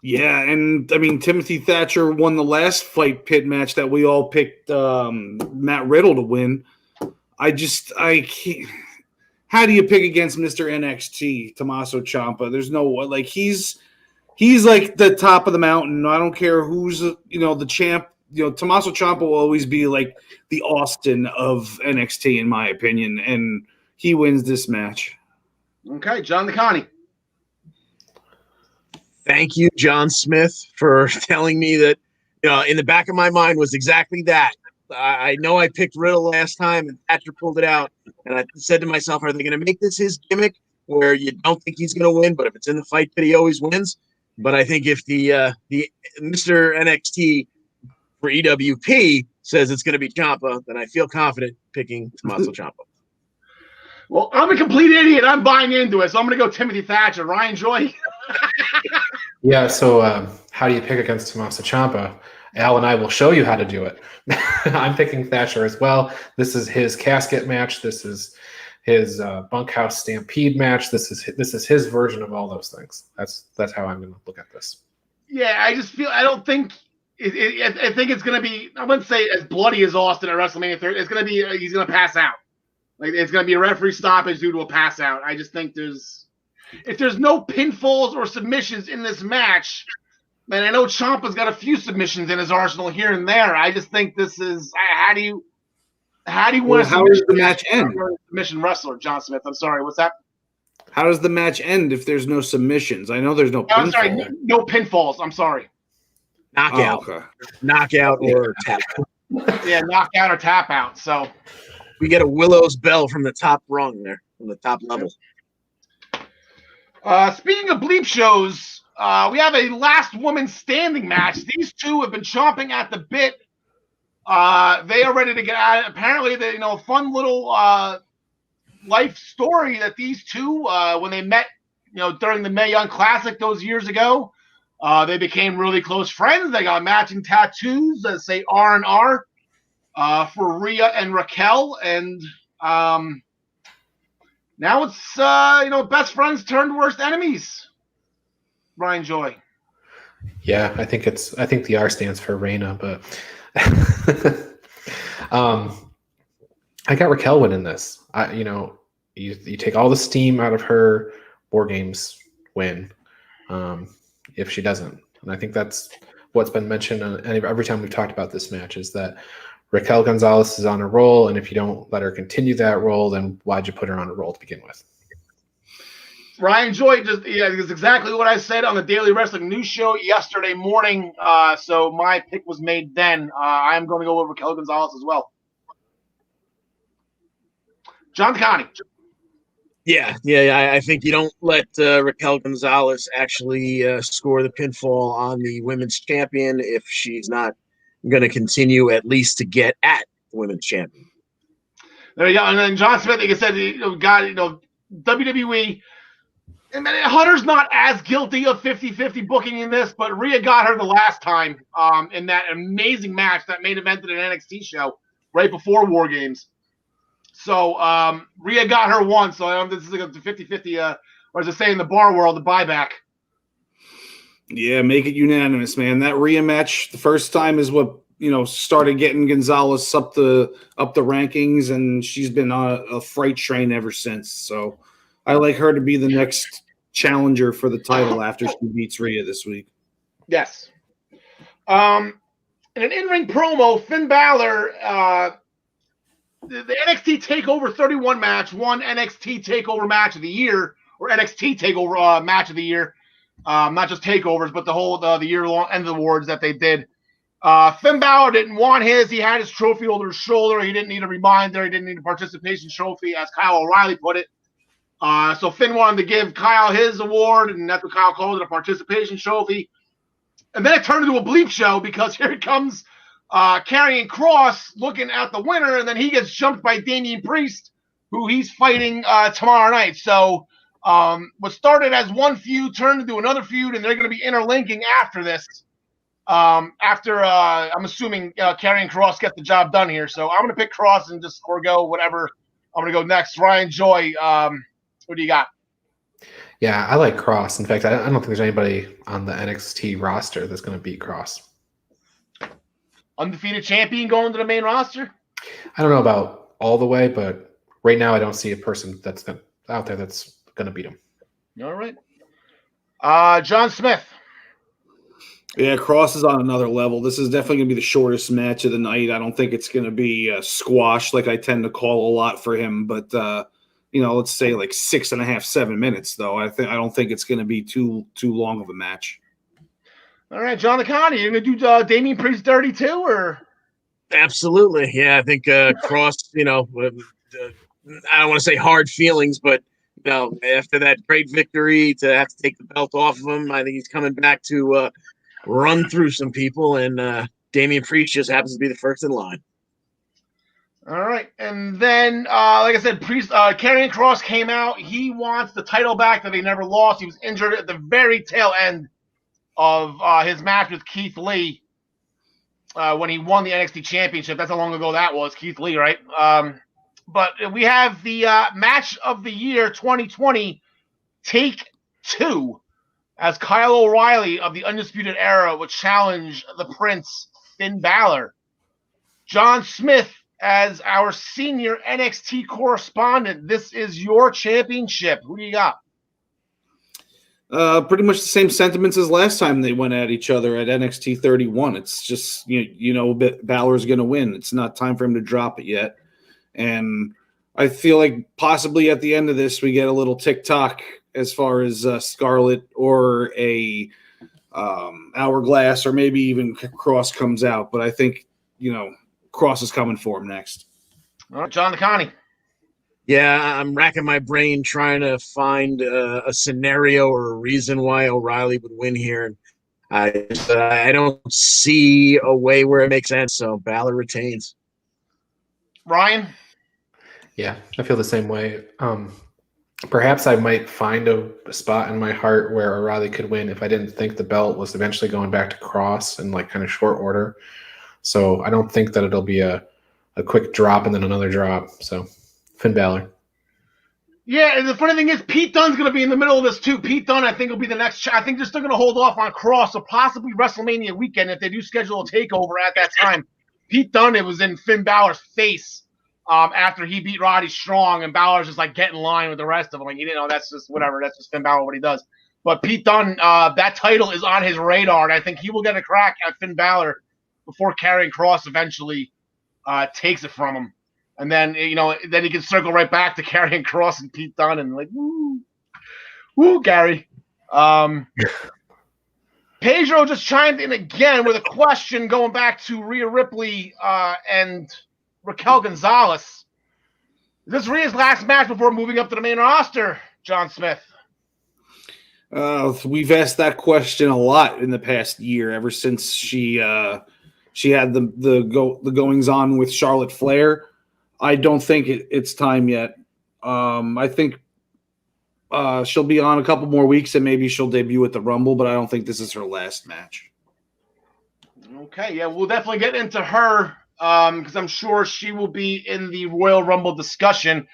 Yeah, and I mean, Timothy Thatcher won the last fight pit match that we all picked Matt Riddle to win. I can't. How do you pick against Mr. NXT, Tommaso Ciampa? There's no like he's like the top of the mountain. I don't care who's the champ. Tommaso Ciampa will always be like the Austin of NXT, in my opinion, and he wins this match. Okay, John DeConnie. Thank you, John Smith, for telling me that in the back of my mind was exactly that. I know I picked Riddle last time, and Thatcher pulled it out, and I said to myself, are they going to make this his gimmick where you don't think he's going to win, but if it's in the fight pit, he always wins? But I think if the Mr. NXT for EWP says it's going to be Ciampa, then I feel confident picking Tommaso Ciampa. Well, I'm a complete idiot. I'm buying into it, so I'm going to go Timothy Thatcher. Ryan Joy. Yeah, so how do you pick against Tommaso Ciampa? Al and I will show you how to do it. I'm picking Thatcher as well. This is his casket match. This is his bunkhouse stampede match. This is his version of all those things. That's how I'm going to look at this. Yeah, I don't think I think it's going to be, I wouldn't say as bloody as Austin at WrestleMania 30. It's going to be, he's going to pass out. Like, it's going to be a referee stoppage due to a pass out. I just think if there's no pinfalls or submissions in this match, and I know Ciampa's got a few submissions in his arsenal here and there. I just think this is, how do you win how does the match end? Submission wrestler, John Smith. I'm sorry, what's that? How does the match end if there's no submissions? I know there's no pinfall. I'm sorry, no pinfalls. I'm sorry. Knockout. Oh, okay. Knockout or tap out. Yeah, knockout or tap out. So we get a Willow's bell from the top rung there, from the top level. Speaking of bleep shows, we have a last woman standing match. These two have been chomping at the bit. They are ready to get out. Apparently, they fun little life story that these two, when they met, during the Mae Young Classic those years ago, they became really close friends. They got matching tattoos that say R and R for Rhea and Raquel, and now it's best friends turned worst enemies. Ryan Joy. Yeah, I think the R stands for Reina, but I got Raquel winning this. You take all the steam out of her War Games win if she doesn't, and I think that's what's been mentioned every time we've talked about this match is that Raquel Gonzalez is on a roll, and if you don't let her continue that roll, then why'd you put her on a roll to begin with? Ryan Joy is exactly what I said on the Daily Wrestling News Show yesterday morning. So my pick was made then. I'm going to go with Raquel Gonzalez as well. John Connie. Yeah. I think you don't let Raquel Gonzalez actually score the pinfall on the women's champion if she's not going to continue at least to get at the women's champion. There you go. And then John Smith, like I said, WWE. And Hunter's not as guilty of 50-50 booking in this, but Rhea got her the last time in that amazing match that main evented an NXT show right before War Games. So Rhea got her once, so this is like a 50-50, or as I say in the bar world, the buyback. Yeah, make it unanimous, man. That Rhea match, the first time is what started getting Gonzalez up the rankings, and she's been on a freight train ever since. So I like her to be the next challenger for the title after she beats Rhea this week. Yes. In an in-ring promo, Finn Balor, the NXT TakeOver 31 match, won NXT TakeOver Match of the Year, or NXT TakeOver Match of the Year. Not just takeovers, but the whole the year-long end of the awards that they did. Finn Balor didn't want his. He had his trophy over his shoulder. He didn't need a reminder. He didn't need a participation trophy, as Kyle O'Reilly put it. So Finn wanted to give Kyle his award, and that's what Kyle called it, a participation trophy. And then it turned into a bleep show because here it comes Karrion Kross looking at the winner, and then he gets jumped by Damian Priest, who he's fighting tomorrow night. So what started as one feud turned into another feud, and they're going to be interlinking after this. I'm assuming Karrion Kross gets the job done here. So I'm going to pick Kross and just forego whatever. I'm going to go next. Ryan Joy, what do you got? Yeah, I like Kross. In fact, I don't think there's anybody on the NXT roster that's going to beat Kross. Undefeated champion going to the main roster? I don't know about all the way, but right now I don't see a person that's out there that's going to beat him. All right. John Smith. Yeah, Kross is on another level. This is definitely going to be the shortest match of the night. I don't think it's going to be squash like I tend to call a lot for him, but let's say like 6.5, 7 minutes though. I don't think it's going to be too long of a match. All right, John Connie, you're going to do Damian Priest dirty too, or? Absolutely, yeah. I think Kross. I don't want to say hard feelings, but after that great victory, to have to take the belt off of him, I think he's coming back to run through some people, and Damian Priest just happens to be the first in line. All right, and then, like I said, Karrion Kross came out. He wants the title back that he never lost. He was injured at the very tail end of his match with Keith Lee when he won the NXT Championship. That's how long ago that was, Keith Lee, right? But we have the Match of the Year 2020, Take 2, as Kyle O'Reilly of the Undisputed Era would challenge the Prince, Finn Balor. John Smith, as our senior NXT correspondent, this is your championship. Who do you got? Pretty much the same sentiments as last time they went at each other at NXT 31. It's just, Balor's going to win. It's not time for him to drop it yet. And I feel like possibly at the end of this, we get a little tick-tock as far as Scarlett or a Hourglass, or maybe even Kross comes out. But I think, Kross is coming for him next. All right, John Connie. Yeah, I'm racking my brain trying to find a scenario or a reason why O'Reilly would win here. And I don't see a way where it makes sense. So Balor retains. Ryan? Yeah, I feel the same way. Perhaps I might find a spot in my heart where O'Reilly could win if I didn't think the belt was eventually going back to Cross in like kind of short order. So I don't think that it'll be a quick drop and then another drop. So Finn Balor. Yeah, and the funny thing is, Pete Dunne's going to be in the middle of this too. Pete Dunne, I think, will be the next. I think they're still going to hold off on Cross, or possibly WrestleMania weekend if they do schedule a takeover at that time. Pete Dunne, it was in Finn Balor's face after he beat Roddy Strong, and Balor's just like get in line with the rest of them. Like, you know, that's just whatever. That's just Finn Balor, what he does. But Pete Dunne, that title is on his radar, and I think he will get a crack at Finn Balor before Karrion Kross eventually takes it from him. And then, you know, then he can circle right back to Karrion Kross and Pete Dunne and like, woo, Gary. Pedro just chimed in again with a question going back to Rhea Ripley and Raquel Gonzalez. Is this Rhea's last match before moving up to the main roster, John Smith? We've asked that question a lot in the past year, ever since she had the goings on with Charlotte Flair. I don't think it's time yet. I think she'll be on a couple more weeks and maybe she'll debut at the Rumble, but I don't think this is her last match. Okay, yeah, we'll definitely get into her because I'm sure she will be in the Royal Rumble discussion.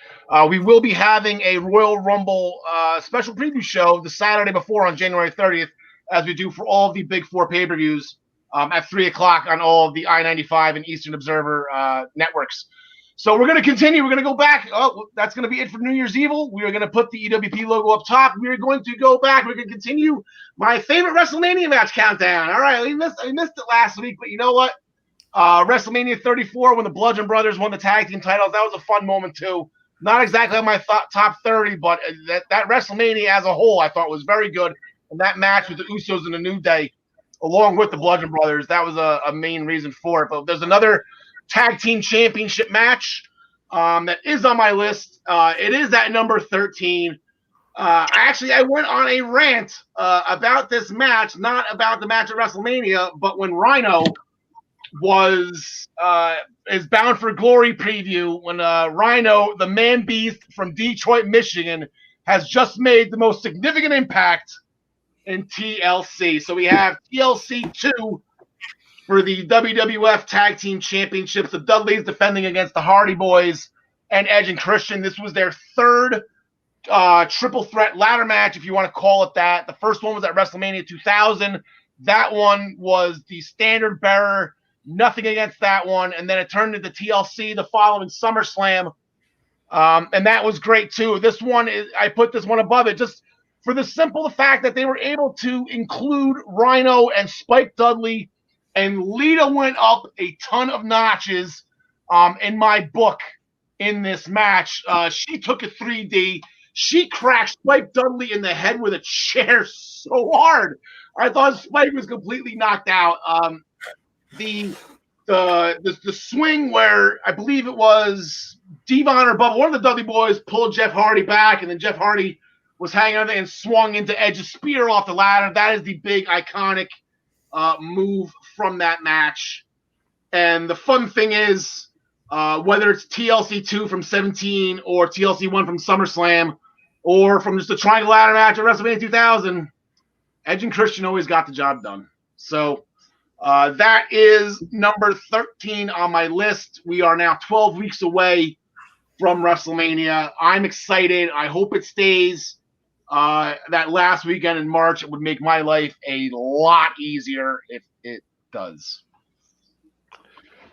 We will be having a Royal Rumble special preview show the Saturday before on January 30th, as we do for all of the Big Four pay-per-views at 3 o'clock on all of the I-95 and Eastern Observer networks. So we're going to continue. We're going to go back. Oh, that's going to be it for New Year's Evil. We are going to put the EWP logo up top. We're going to go back. We're going to continue my favorite WrestleMania match countdown. All right, we missed it last week, but you know what? WrestleMania 34, when the Bludgeon Brothers won the tag team titles, that was a fun moment too. Not exactly on my top 30, but that WrestleMania as a whole I thought was very good. And that match with the Usos and the New Day, along with the Bludgeon Brothers, that was a main reason for it. But there's another tag team championship match that is on my list. It is at number 13. I went on a rant about this match, not about the match at WrestleMania, but when Rhino was his Bound for Glory preview, when Rhino, the man beast from Detroit, Michigan, has just made the most significant impact in TLC. So we have TLC 2 for the WWF Tag Team Championships. The Dudleys defending against the Hardy Boys and Edge and Christian. This was their third triple threat ladder match, if you want to call it that. The first one was at WrestleMania 2000. That one was the standard bearer. Nothing against that one. And then it turned into TLC the following SummerSlam. And that was great too. This one, I put this one above it just for the simple fact that they were able to include Rhino and Spike Dudley. And Lita went up a ton of notches in my book in this match. She took a 3D. She cracked Spike Dudley in the head with a chair so hard. I thought Spike was completely knocked out. The swing where I believe it was Devon or Bubba, one of the Dudley boys pulled Jeff Hardy back, and then Jeff Hardy was hanging on there and swung into Edge's spear off the ladder. That is the big iconic move from that match. And the fun thing is, whether it's TLC 2 from 17 or TLC 1 from SummerSlam or from just a triangle ladder match at WrestleMania 2000, Edge and Christian always got the job done. So that is number 13 on my list. We are now 12 weeks away from WrestleMania. I'm excited. I hope it stays. That last weekend in March, it would make my life a lot easier if it does.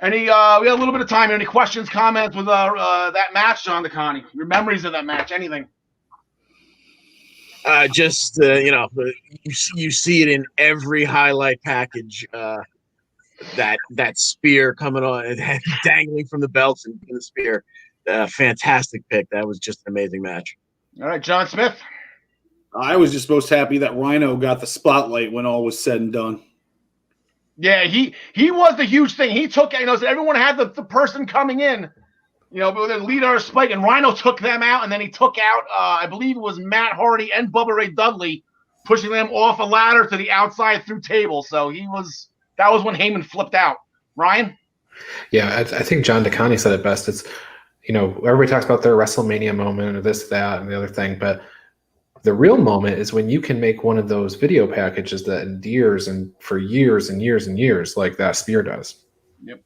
We got a little bit of time. Any questions, comments with that match, John DeConnie? Your memories of that match? Anything? You see it in every highlight package. That spear coming on and dangling from the belts and the spear. Fantastic pick. That was just an amazing match. All right, John Smith. I was just most happy that Rhino got the spotlight when all was said and done. Yeah, he was the huge thing. He took, everyone had the person coming in but the leader of Spike and Rhino took them out, and then he took out, I believe it was Matt Hardy and Bubba Ray Dudley, pushing them off a ladder to the outside through tables. So that was when Heyman flipped out. Ryan? Yeah, I think John DeConnie said it best. It's, everybody talks about their WrestleMania moment or this, that, and the other thing, but the real moment is when you can make one of those video packages that endears and for years and years and years, like that spear does. Yep.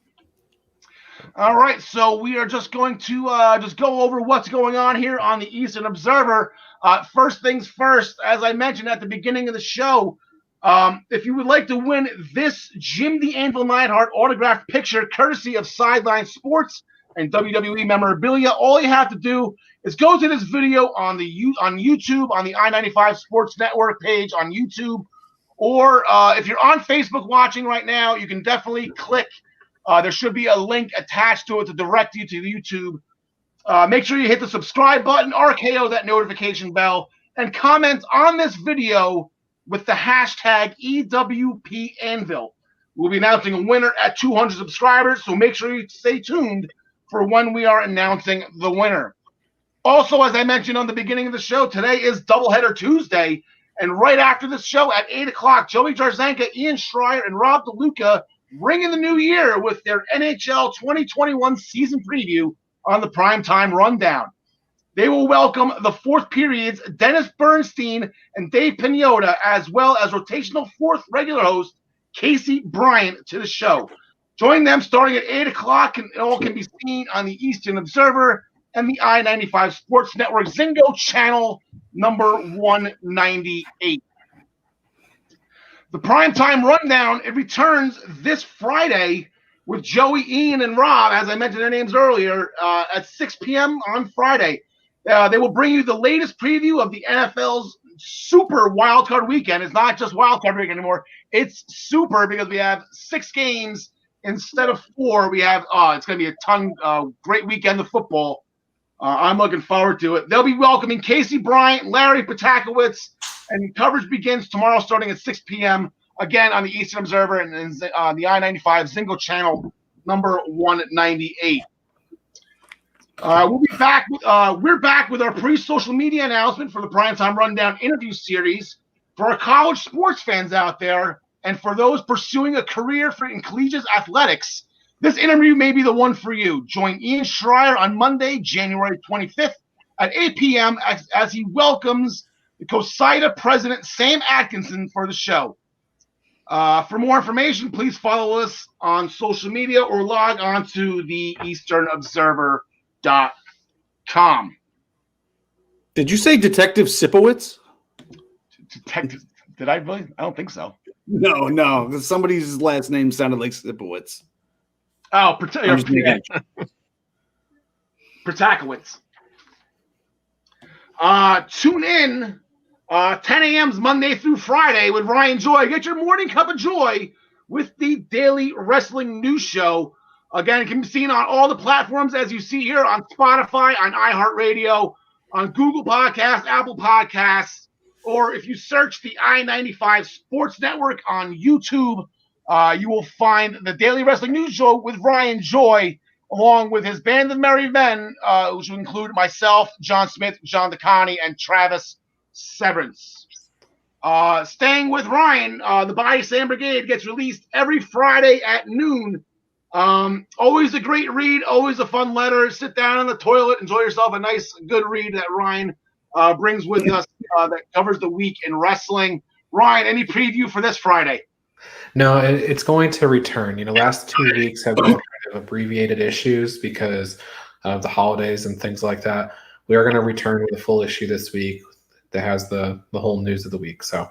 All right, so we are just going to just go over what's going on here on the Eastern Observer. First things first, as I mentioned at the beginning of the show, if you would like to win this Jim the Anvil Neidhart autographed picture courtesy of Sideline Sports and WWE memorabilia, all you have to do is go to this video on YouTube, on the I-95 Sports Network page on YouTube, or if you're on Facebook watching right now, you can definitely click. There should be a link attached to it to direct you to YouTube. Make sure you hit the subscribe button, RKO that notification bell, and comment on this video with the hashtag EWPAnvil. We'll be announcing a winner at 200 subscribers, so make sure you stay tuned for when we are announcing the winner. Also, as I mentioned on the beginning of the show, today is Doubleheader Tuesday, and right after this show at 8 o'clock, Joey Jarzenka, Ian Schreier, and Rob DeLuca ring in the new year with their NHL 2021 season preview on the Primetime Rundown. They will welcome the fourth period's Dennis Bernstein and Dave Pagnotta, as well as rotational fourth regular host Casey Bryant to the show. Join them starting at 8 o'clock, and it all can be seen on the Eastern Observer and the I-95 Sports Network Zingo channel number 198. The Primetime Rundown, it returns this Friday with Joey, Ian, and Rob, as I mentioned their names earlier, at 6 p.m. on Friday. They will bring you the latest preview of the NFL's Super Wildcard Weekend. It's not just Wildcard Weekend anymore. It's Super because we have 6 games instead of 4. We have it's going to be a great weekend of football. I'm looking forward to it. They'll be welcoming Casey Bryant, Larry Patakowicz, and coverage begins tomorrow starting at 6 p.m. again on the Eastern Observer and the I-95 Zingo channel number 198. We'll be back. We're back with our pre-social media announcement for the Primetime Rundown interview series for our college sports fans out there, and for those pursuing a career in collegiate athletics. This interview may be the one for you. Join Ian Schreier on Monday, January 25th at 8 p.m. as he welcomes the COSIDA president, Sam Atkinson, for the show. For more information, please follow us on social media or log on to the easternobserver.com. Did you say Detective Sipowicz? Detective? Did I really? I don't think so. No. Somebody's last name sounded like Sipowicz. Oh, Patakowicz. Tune in 10 a.m. Monday through Friday with Ryan Joy. Get your morning cup of joy with the Daily Wrestling News Show. Again, it can be seen on all the platforms as you see here on Spotify, on iHeartRadio, on Google Podcasts, Apple Podcasts, or if you search the I-95 Sports Network on YouTube, you will find the Daily Wrestling News Show with Ryan Joy, along with his band of merry men, which will include myself, John Smith, John DeConnie, and Travis Severance. Staying with Ryan, the Body Slam Brigade gets released every Friday at noon. Always a great read, always a fun letter. Sit down in the toilet, enjoy yourself a nice, good read that Ryan brings with us that covers the week in wrestling. Ryan, any preview for this Friday? No, it's going to return. Last 2 weeks have been kind of abbreviated issues because of the holidays and things like that. We are going to return with a full issue this week that has the whole news of the week. So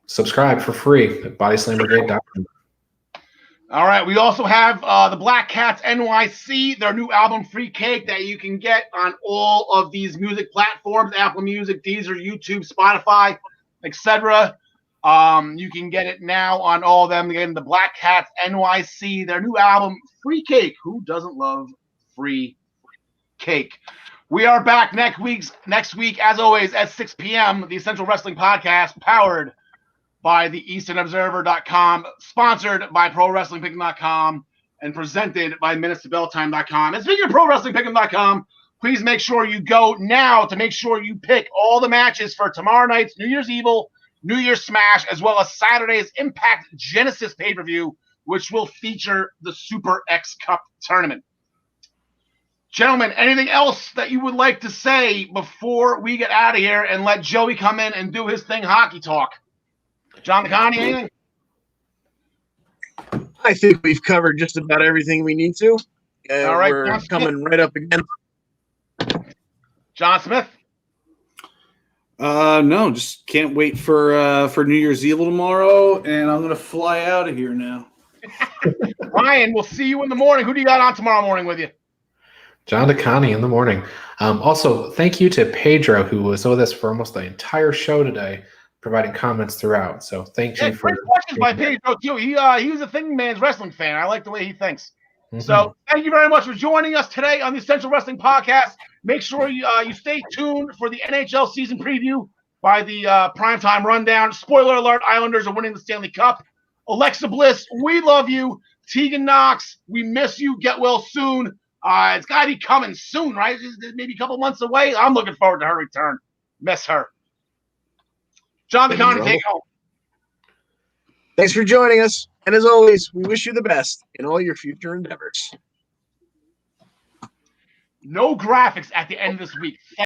subscribe for free at bodyslambrigade.com. All right. We also have the Black Cats NYC, their new album Free Cake that you can get on all of these music platforms, Apple Music, Deezer, YouTube, Spotify, etc. You can get it now on all of them. Again, the Black Cats NYC, their new album Free Cake. Who doesn't love free cake? We are back next week, as always, at 6 p.m. The Essential Wrestling Podcast, powered by the EasternObserver.com, sponsored by ProWrestlingPicking.com. and presented by minutestobelltime.com. And speaking of ProWrestlingPick'em.com, please make sure you go now to make sure you pick all the matches for tomorrow night's New Year's Evil, New Year's Smash, as well as Saturday's Impact Genesis pay-per-view, which will feature the Super X Cup tournament. Gentlemen, anything else that you would like to say before we get out of here and let Joey come in and do his thing, hockey talk? John Takagi, anything? I think we've covered just about everything we need to. All right, we're coming right up again. John Smith? No, just can't wait for New Year's Evil tomorrow, and I'm gonna fly out of here now. Ryan, we'll see you in the morning. Who do you got on tomorrow morning with you? John Takagi in the morning. Also, thank you to Pedro, who was with us for almost the entire show today, providing comments throughout. So thank you for great questions by Pedro too. He was a Thinking Man's wrestling fan. I like the way he thinks. Mm-hmm. So thank you very much for joining us today on the Essential Wrestling Podcast. Make sure you stay tuned for the NHL season preview by the Primetime Rundown. Spoiler alert, Islanders are winning the Stanley Cup. Alexa Bliss, we love you. Tegan Knox, we miss you. Get well soon. It's got to be coming soon, right? Maybe a couple months away. I'm looking forward to her return. Miss her. John Takagi, take home. Thanks for joining us. And as always, we wish you the best in all your future endeavors. No graphics at the end of this week.